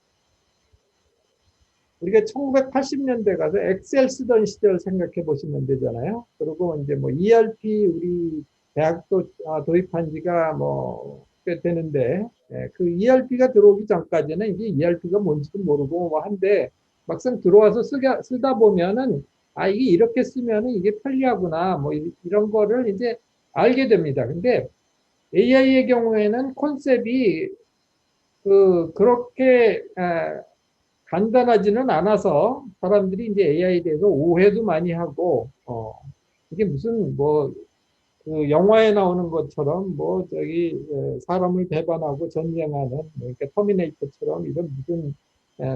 우리가 1980년대 가서 엑셀 쓰던 시절 생각해 보시면 되잖아요. 그리고 이제 뭐 ERP 우리 대학도 도입한 지가 뭐 꽤 되는데 그 ERP가 들어오기 전까지는 이게 ERP가 뭔지도 모르고 뭐 한데 막상 들어와서 쓰다 보면은 아, 이게 이렇게 쓰면은 이게 편리하구나. 뭐 이런 거를 이제 알게 됩니다. 근데 AI의 경우에는 컨셉이 그렇게 간단하지는 않아서 사람들이 이제 AI에 대해서 오해도 많이 하고, 이게 무슨 뭐, 그 영화에 나오는 것처럼 뭐 저기 사람을 배반하고 전쟁하는 뭐 그러니까 터미네이터처럼 이런 무슨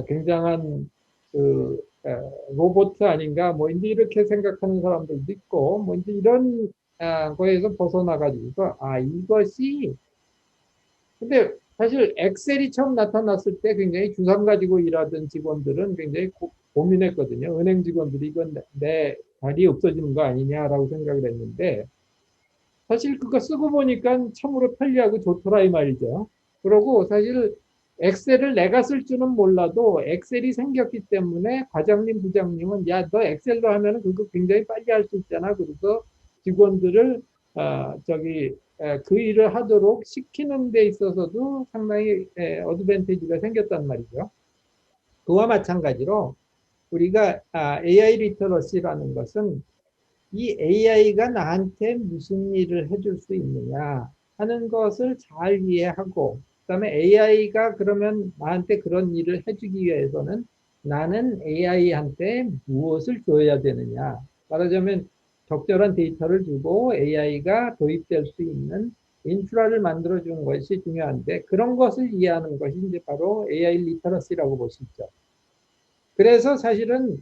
굉장한 그 로봇 아닌가 뭐 이제 이렇게 생각하는 사람들도 있고 뭐 이제 이런 거에서 벗어나 가지고서 아 이것이 근데 사실 엑셀이 처음 나타났을 때 굉장히 주상 가지고 일하던 직원들은 굉장히 고민했거든요. 은행 직원들이 이건 내 자리 없어지는 거 아니냐라고 생각을 했는데 사실 그거 쓰고 보니까 참으로 편리하고 좋더라 이 말이죠. 그러고 사실 엑셀을 내가 쓸 줄은 몰라도 엑셀이 생겼기 때문에 과장님, 부장님은 야, 너 엑셀로 하면은 그거 굉장히 빨리 할 수 있잖아. 그래서 직원들을 그 일을 하도록 시키는 데 있어서도 상당히 어드밴티지가 생겼단 말이죠. 그와 마찬가지로 우리가 AI 리터러시라는 것은 이 AI가 나한테 무슨 일을 해줄 수 있느냐 하는 것을 잘 이해하고 그다음에 AI가 그러면 나한테 그런 일을 해주기 위해서는 나는 AI한테 무엇을 줘야 되느냐 말하자면 적절한 데이터를 주고 AI가 도입될 수 있는 인프라를 만들어주는 것이 중요한데 그런 것을 이해하는 것이 이제 바로 AI 리터러시라고 볼 수 있죠. 그래서 사실은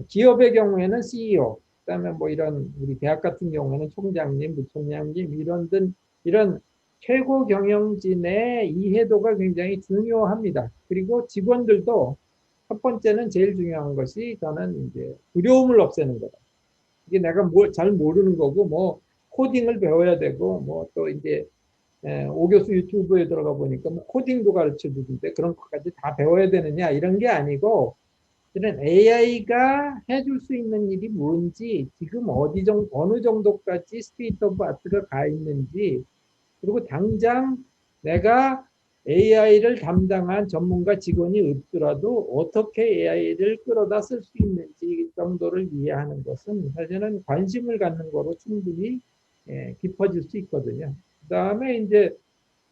기업의 경우에는 CEO 그다음에 뭐 이런 우리 대학 같은 경우에는 총장님, 부총장님 이런 최고 경영진의 이해도가 굉장히 중요합니다. 그리고 직원들도 첫 번째는 제일 중요한 것이 저는 이제 두려움을 없애는 거다. 이게 내가 잘 모르는 거고 뭐 코딩을 배워야 되고 뭐 또 이제 오교수 유튜브에 들어가 보니까 뭐 코딩도 가르쳐 주는데 그런 것까지 다 배워야 되느냐 이런 게 아니고 이런 AI가 해줄 수 있는 일이 뭔지, 지금 어느 정도까지 스테이트 오브 아트가 가 있는지, 그리고 당장 내가 AI를 담당한 전문가 직원이 없더라도 어떻게 AI를 끌어다 쓸 수 있는지 정도를 이해하는 것은 사실은 관심을 갖는 거로 충분히 깊어질 수 있거든요. 그 다음에 이제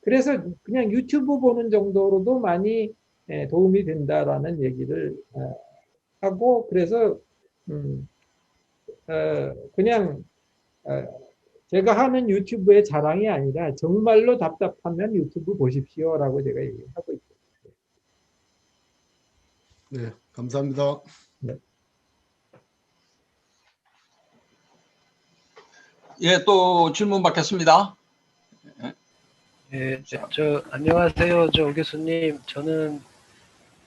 그래서 그냥 유튜브 보는 정도로도 많이 도움이 된다라는 얘기를 하고 그래서 그냥 제가 하는 유튜브의 자랑이 아니라 정말로 답답하면 유튜브 보십시오라고 제가 얘기하고 있습니다. 네, 감사합니다. 네. 예, 또 질문 받겠습니다. 예, 안녕하세요. 오 교수님. 저는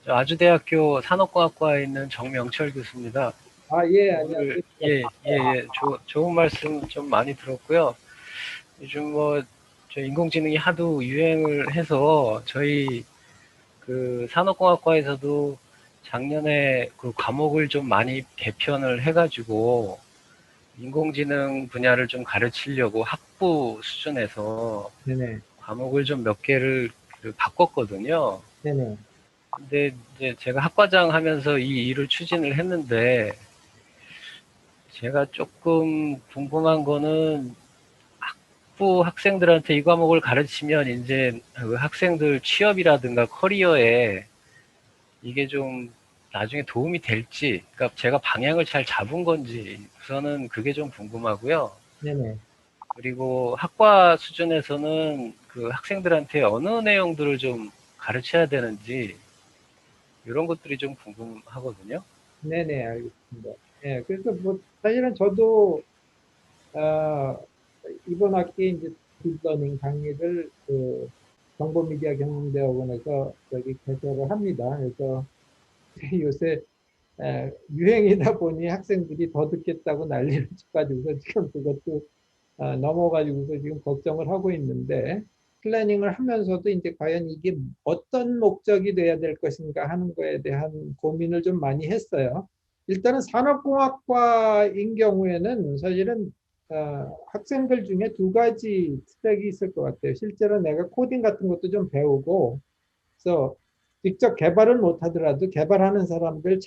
아주대학교 산업공학과에 있는 정명철 교수입니다. 아, 예, 안녕하세요. 좋은 말씀 좀 많이 들었고요. 요즘 저 인공지능이 하도 유행을 해서 저희 그 산업공학과에서도 작년에 그 과목을 좀 많이 개편을 해가지고 인공지능 분야를 좀 가르치려고 학부 수준에서 네네. 과목을 좀 몇 개를 바꿨거든요. 네네. 근데 이제 제가 학과장 하면서 이 일을 추진을 했는데 제가 조금 궁금한 거는 학부 학생들한테 이 과목을 가르치면 이제 그 학생들 취업이라든가 커리어에 이게 좀 나중에 도움이 될지, 그러니까 제가 방향을 잘 잡은 건지 우선은 그게 좀 궁금하고요. 네네. 그리고 학과 수준에서는 그 학생들한테 어느 내용들을 좀 가르쳐야 되는지 이런 것들이 좀 궁금하거든요. 네네, 알겠습니다. 예, 그래서 뭐 사실은 저도 이번 학기에 이제 딥러닝 강의를 그 정보미디어 경영대학원에서 개설을 합니다. 그래서 요새 유행이다 보니 학생들이 더 듣겠다고 난리를 쳐가지고서 지금 그것도 넘어가지고서 지금 걱정을 하고 있는데 플래닝을 하면서도 이제 과연 이게 어떤 목적이 돼야 될 것인가 하는 거에 대한 고민을 좀 많이 했어요. 일단은 산업공학과인 경우에는 사실은 학생들 중에 두 가지 트랙이 있을 것 같아요. 실제로 내가 코딩 같은 것도 좀 배우고 그래서 직접 개발을 못하더라도 개발하는 사람들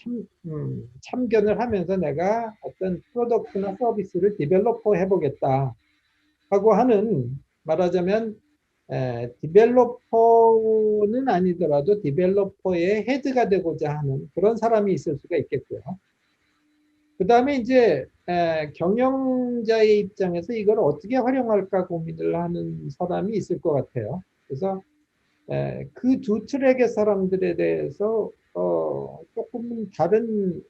참견을 하면서 내가 어떤 프로덕트나 서비스를 디벨로퍼 해보겠다 하고 하는, 말하자면 디벨로퍼는 아니더라도 디벨로퍼의 헤드가 되고자 하는 그런 사람이 있을 수가 있겠고요. 그 다음에 이제 경영자의 입장에서 이걸 어떻게 활용할까 고민을 하는 사람이 있을 것 같아요. 그래서 그 두 트랙의 사람들에 대해서 조금 다른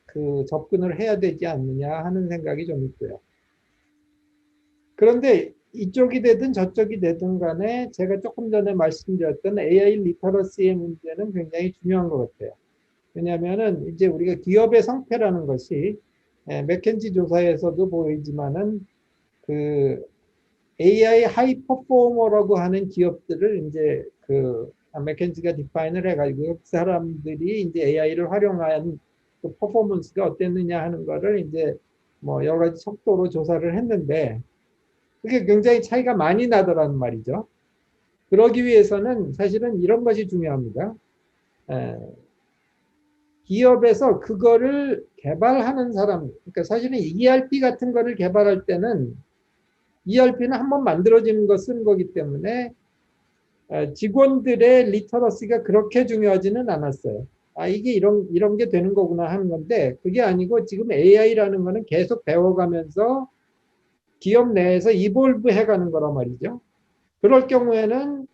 그 접근을 해야 되지 않느냐 하는 생각이 좀 있고요. 그런데 이쪽이 되든 저쪽이 되든 간에 제가 조금 전에 말씀드렸던 AI 리터러시의 문제는 굉장히 중요한 것 같아요. 왜냐하면은 이제 우리가 기업의 성패라는 것이 맥켄지 조사에서도 보이지만은 그 AI 하이 퍼포머라고 하는 기업들을 이제 그 맥켄지가 디파인을 해가지고 그 사람들이 이제 AI를 활용한 그 퍼포먼스가 어땠느냐 하는 거를 이제 뭐 여러 가지 속도로 조사를 했는데 그게 굉장히 차이가 많이 나더라는 말이죠. 그러기 위해서는 사실은 이런 것이 중요합니다. 기업에서 그거를 개발하는 사람, 그러니까 사실은 ERP 같은 거를 개발할 때는 ERP는 한번 만들어지는 거 쓰는 거기 때문에 직원들의 리터러시가 그렇게 중요하지는 않았어요. 아, 이게 이런 게 되는 거구나 하는 건데 그게 아니고 지금 AI라는 거는 계속 배워가면서 기업 내에서 이볼브 해가는 거란 말이죠. 그럴 경우에는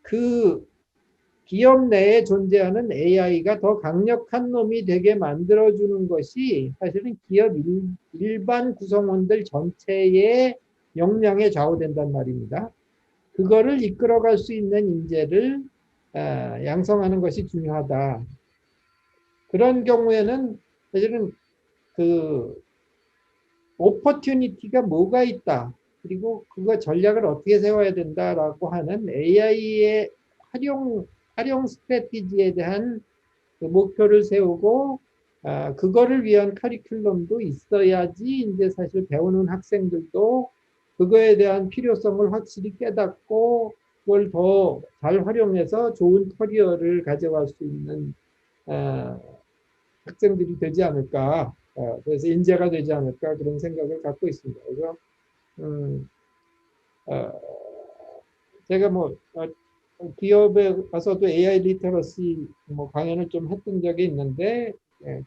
그 기업 내에 존재하는 AI가 더 강력한 놈이 되게 만들어주는 것이 사실은 기업 일반 구성원들 전체의 역량에 좌우된단 말입니다. 그거를 이끌어갈 수 있는 인재를 양성하는 것이 중요하다. 그런 경우에는 사실은 그 오퍼튜니티가 뭐가 있다. 그리고 그거 전략을 어떻게 세워야 된다라고 하는 AI의 활용 스트래티지에 대한 그 목표를 세우고 그거를 위한 커리큘럼도 있어야지 이제 사실 배우는 학생들도 그거에 대한 필요성을 확실히 깨닫고 그걸 더 잘 활용해서 좋은 커리어를 가져갈 수 있는 학생들이 되지 않을까. 그래서 인재가 되지 않을까 그런 생각을 갖고 있습니다. 그래서 제가 뭐 기업에 가서도 AI 리터러시 뭐 강연을 좀 했던 적이 있는데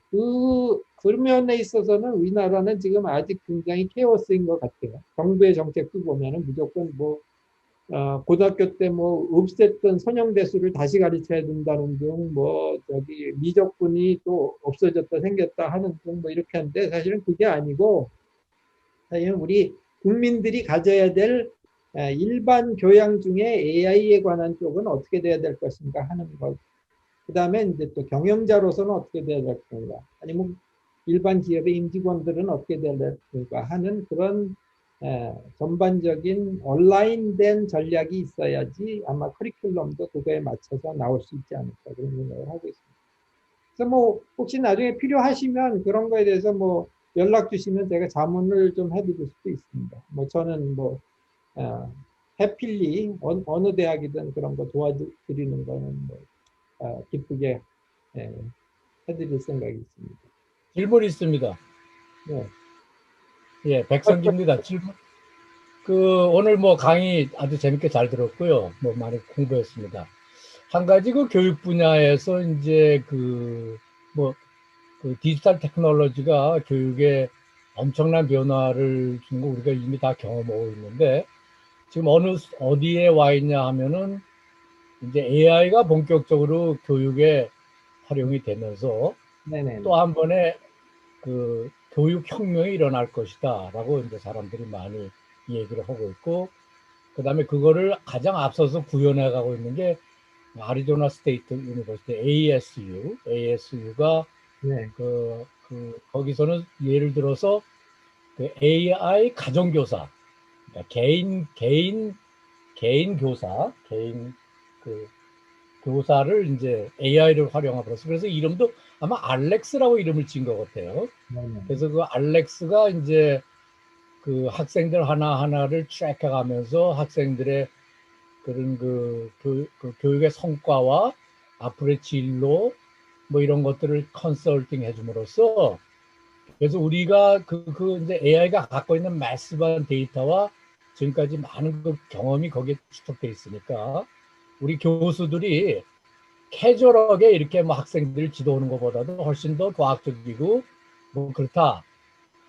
그 면에 있어서는 우리나라는 지금 아직 굉장히 케오스인 것 같아요. 정부의 정책도 보면은 무조건 뭐 고등학교 때 뭐 없앴던 선형대수를 다시 가르쳐야 된다는 등 뭐 저기 미적분이 또 없어졌다 생겼다 하는 등 뭐 이렇게 하는데 사실은 그게 아니고 사실은 우리 국민들이 가져야 될 일반 교양 중에 AI에 관한 쪽은 어떻게 돼야 될 것인가 하는 것. 그 다음에 이제 또 경영자로서는 어떻게 돼야 될 건가. 아니면 일반 기업의 임직원들은 어떻게 돼야 될 건가 하는 그런 전반적인 온라인된 전략이 있어야지 아마 커리큘럼도 그거에 맞춰서 나올 수 있지 않을까 그런 생각을 하고 있습니다. 그래서 뭐 혹시 나중에 필요하시면 그런 거에 대해서 뭐 연락 주시면 제가 자문을 좀 해드릴 수도 있습니다. 뭐 저는 뭐 해필리 어느 대학이든 그런 거 도와드리는 거는 뭐 기쁘게 해드릴 생각이 있습니다. 질문 있습니다. 네. 예, 백성기입니다. 질문. 오늘 뭐 강의 아주 재밌게 잘 들었고요. 뭐 많이 공부했습니다. 한 가지 그 교육 분야에서 이제 그 디지털 테크놀로지가 교육에 엄청난 변화를 준 거 우리가 이미 다 경험하고 있는데 지금 어디에 와 있냐 하면은 이제 AI가 본격적으로 교육에 활용이 되면서 또 한 번에 그 교육 혁명이 일어날 것이다라고 이제 사람들이 많이 얘기를 하고 있고 그 다음에 그거를 가장 앞서서 구현해 가고 있는 게 아리조나 스테이트 유니버시티 ASU가 거기서는 예를 들어서 그 AI 가정교사, 그러니까 개인 교사를 이제 AI를 활용하고 그래서 이름도 아마 알렉스라고 이름을 지은 것 같아요. 그래서 그 알렉스가 이제 그 학생들 하나하나를 트랙해가면서 학생들의 그런 그 교육의 성과와 앞으로의 진로 뭐 이런 것들을 컨설팅 해줌으로써 그래서 우리가 이제 AI가 갖고 있는 매시브한 데이터와 지금까지 많은 그 경험이 거기에 축적돼 있으니까 우리 교수들이 캐주얼하게 이렇게 뭐 학생들을 지도하는 것보다도 훨씬 더 과학적이고 뭐 그렇다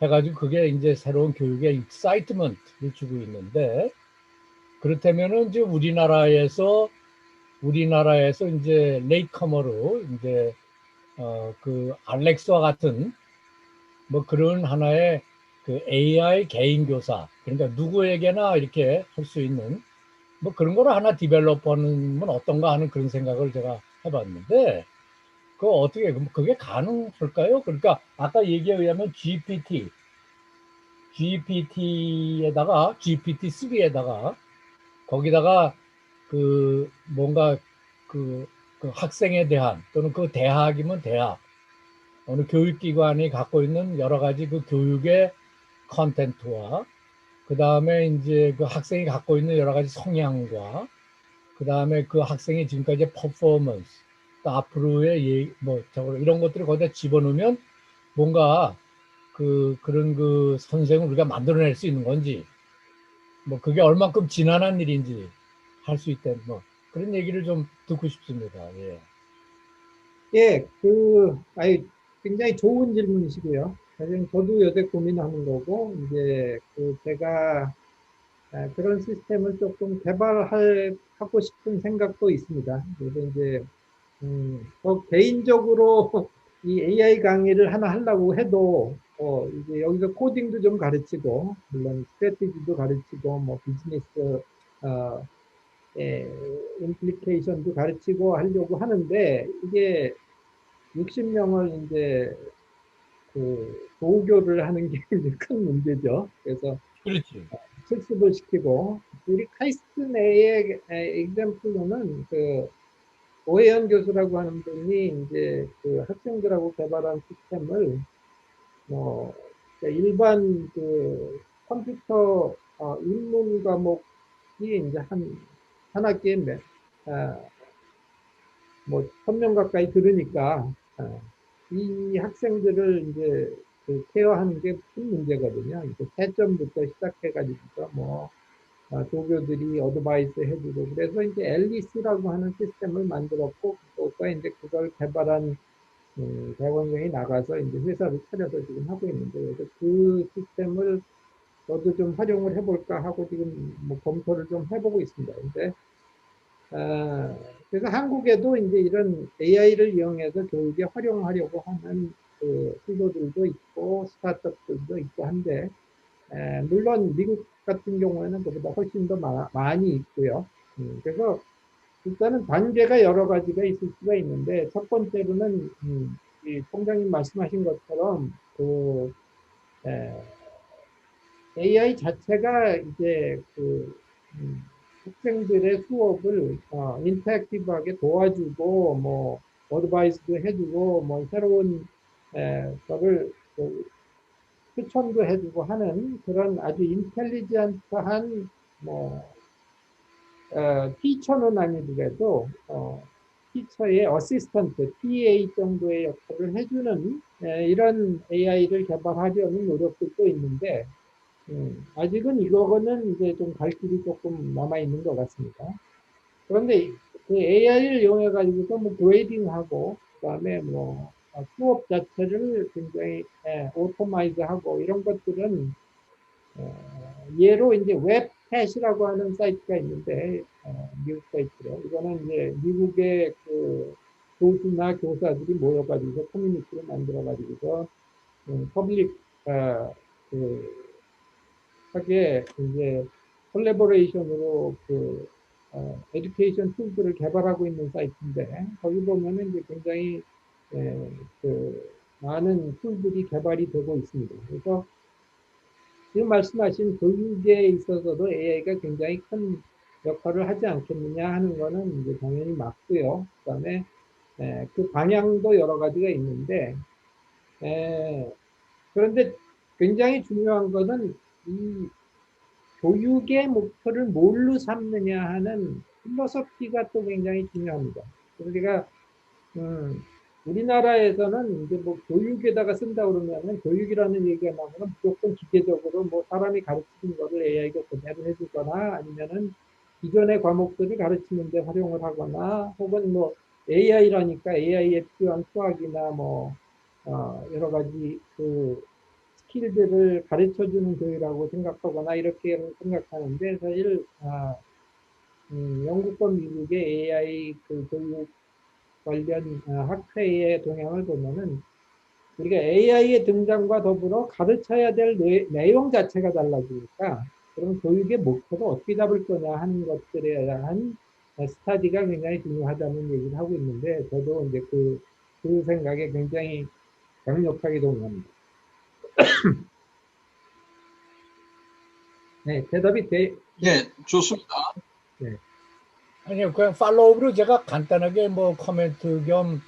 해가지고 그게 이제 새로운 교육의 익사이트먼트를 주고 있는데 그렇다면은 이제 우리나라에서 이제 레이커머로 이제 그 알렉스와 같은 뭐 그런 하나의 그 AI 개인 교사 그러니까 누구에게나 이렇게 할 수 있는 뭐 그런 거를 하나 디벨롭하는 건 어떤가 하는 그런 생각을 제가 해봤는데 그거 어떻게 그게 가능할까요? 그러니까 아까 얘기에 의하면 GPT에다가 GPT-3에다가 거기다가 그 뭔가 그 학생에 대한 또는 그 대학이면 대학 어느 교육기관이 갖고 있는 여러 가지 그 교육의 컨텐츠와 그 다음에 이제 그 학생이 갖고 있는 여러 가지 성향과 그 다음에 그 학생이 지금까지 퍼포먼스 또 앞으로의 뭐 저거 이런 것들을 거기다 집어넣으면 뭔가 그런 그 선생을 우리가 만들어낼 수 있는 건지 뭐 그게 얼만큼 지난한 일인지 할 수 있다는 뭐 그런 얘기를 좀 듣고 싶습니다. 예. 예, 굉장히 좋은 질문이시고요. 사실 저도 요새 고민하는 거고, 이제 제가 그런 시스템을 조금 하고 싶은 생각도 있습니다. 그래서 이제, 저 개인적으로 이 AI 강의를 하나 하려고 해도, 이제 여기서 코딩도 좀 가르치고, 물론 스트래티지도 가르치고, 뭐 비즈니스, 임플리케이션도 가르치고 하려고 하는데, 이게 60명을 이제 도교를 하는 게 이제 큰 문제죠. 그래서 그렇지. 실습을 시키고 우리 카이스트 내의 example로는 오해연 교수라고 하는 분이 이제 학생들하고 개발한 시스템을 일반 컴퓨터 입문 과목이 이제 한 학기에 뭐 1000명 가까이 들으니까 이 학생들을 이제 케어하는 게 큰 문제거든요. 이제 태점부터 시작해가지고 뭐 조교들이 어드바이스 해주고 그래서 이제 앨리스라고 하는 시스템을 만들었고 그거가 이제 그걸 개발한 대학원생이 나가서 이제 회사를 차려서 지금 하고 있는데 그래서 그 시스템을 저도 좀 활용을 해볼까 하고 지금 뭐 검토를 좀 해보고 있습니다. 근데 그래서 한국에도 이제 이런 AI를 이용해서 교육에 활용하려고 하는 시도들도 있고 스타트업들도 있고 한데 물론 미국 같은 경우에는 그보다 훨씬 더 많이 있고요. 그래서 일단은 단계가 여러 가지가 있을 수가 있는데 첫 번째로는 이 총장님 말씀하신 것처럼 AI 자체가 이제 학생들의 수업을 인터랙티브하게 도와주고 뭐 어드바이스도 해주고 뭐 새로운 거를 추천도 해주고 하는 그런 아주 인텔리전트한 뭐 티처는 아니더라도 티처의 어시스턴트 TA 정도의 역할을 해주는 이런 AI를 개발하려는 노력들도 있는데 아직은 이거는 이제 좀 갈 길이 조금 남아 있는 것 같습니다. 그런데 그 AI를 이용해 가지고서 뭐 그레이딩하고 그다음에 뭐 수업 자체를 굉장히 오토마이즈하고 이런 것들은 예로 이제 웹팻이라고 하는 사이트가 있는데 미국 사이트로 이거는 이제 미국의 교수나 교사들이 모여가지고 커뮤니티를 만들어가지고서 퍼블릭 하게 이제 콜래보레이션으로 에듀케이션 툴들을 개발하고 있는 사이트인데 거기 보면은 이제 굉장히 많은 툴들이 개발이 되고 있습니다. 그래서 지금 말씀하신 교육에 있어서도 AI가 굉장히 큰 역할을 하지 않겠느냐 하는 거는 이제 당연히 맞고요. 그다음에 그 방향도 여러 가지가 있는데 그런데 굉장히 중요한 것은 이 교육의 목표를 뭘로 삼느냐 하는 필로소피가 또 굉장히 중요합니다. 우리가 우리나라에서는 이제 뭐 교육에다가 쓴다 그러면은 교육이라는 얘기가 나오면 무조건 기계적으로 뭐 사람이 가르치는 거를 AI가 그대로 해주거나 아니면은 기존의 과목들을 가르치는 데 활용을 하거나 혹은 뭐 AI라니까 AI에 필요한 수학이나 뭐 여러 가지 그 스킬들을 가르쳐주는 교육이라고 생각하거나 이렇게 생각하는데 사실 영국과 미국의 AI 그 교육 관련 학회의 동향을 보면은 우리가 AI의 등장과 더불어 가르쳐야 될 내용 자체가 달라지니까 그럼 교육의 목표를 어떻게 잡을 거냐 하는 것들에 대한 스타디가 굉장히 중요하다는 얘기를 하고 있는데 저도 이제 그 생각에 굉장히 강력하게 동의합니다. 네, 대답이 돼. 예, 좋습니다. 네. 아니요, 그냥 팔로우업으로 제가 간단하게 뭐 코멘트 겸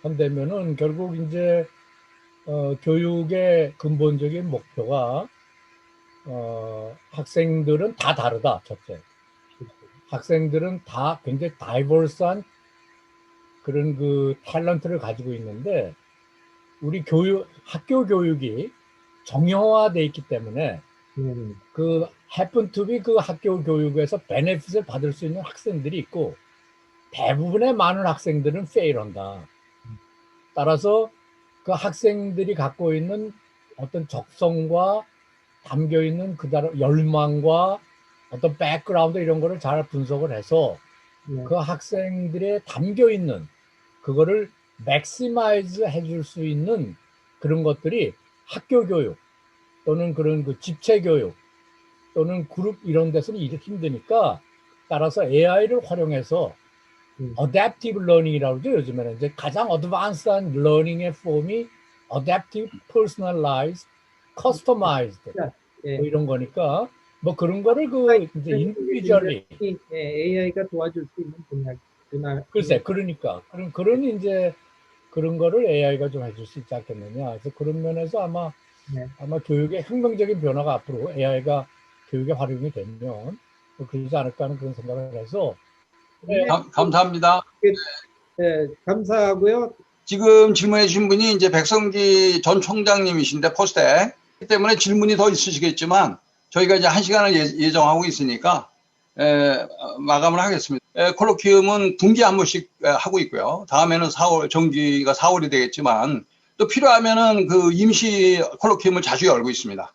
한다면은 결국 이제 교육의 근본적인 목표가 학생들은 다 다르다. 첫째, 학생들은 다 굉장히 다이버스한 그런 그 탤런트를 가지고 있는데 우리 학교 교육이 정형화돼 있기 때문에 그 happen to be 그 학교 교육에서 베네핏을 받을 수 있는 학생들이 있고 대부분의 많은 학생들은 fail한다. 따라서 그 학생들이 갖고 있는 어떤 적성과 담겨 있는 그다음 열망과 어떤 백그라운드 이런 거를 잘 분석을 해서 그 학생들의 담겨 있는 그거를 맥시마이즈 해줄 수 있는 그런 것들이 학교 교육 또는 그런 그 집체 교육 또는 그룹 이런 데서는 일이 힘드니까 따라서 AI를 활용해서 Adaptive Learning이라고 그러죠. 요즘에는 이제 가장 어드밴스한 러닝의 폼이 Adaptive, Personalized, Customized 뭐 이런 거니까 뭐 그런 거를 그 이제 인디비주얼리 AI가 도와줄 수 있는 분야. 글쎄 그러니까 그런 이제 그런 거를 AI가 좀 해줄 수 있지 않겠느냐. 그래서 그런 면에서 아마 교육의 혁명적인 변화가 앞으로 AI가 교육에 활용이 되면 뭐 그러지 않을까 하는 그런 생각을 해서 감사합니다. 네, 감사하고요. 지금 질문해 주신 분이 이제 백성기 전 총장님이신데 포스텍 때문에 질문이 더 있으시겠지만 저희가 이제 1시간을 예정하고 있으니까 마감을 하겠습니다. 콜로퀴움은 분기에 한 번씩 하고 있고요. 다음에는 정기가 4월이 되겠지만 또 필요하면은 그 임시 콜로퀴움을 자주 열고 있습니다.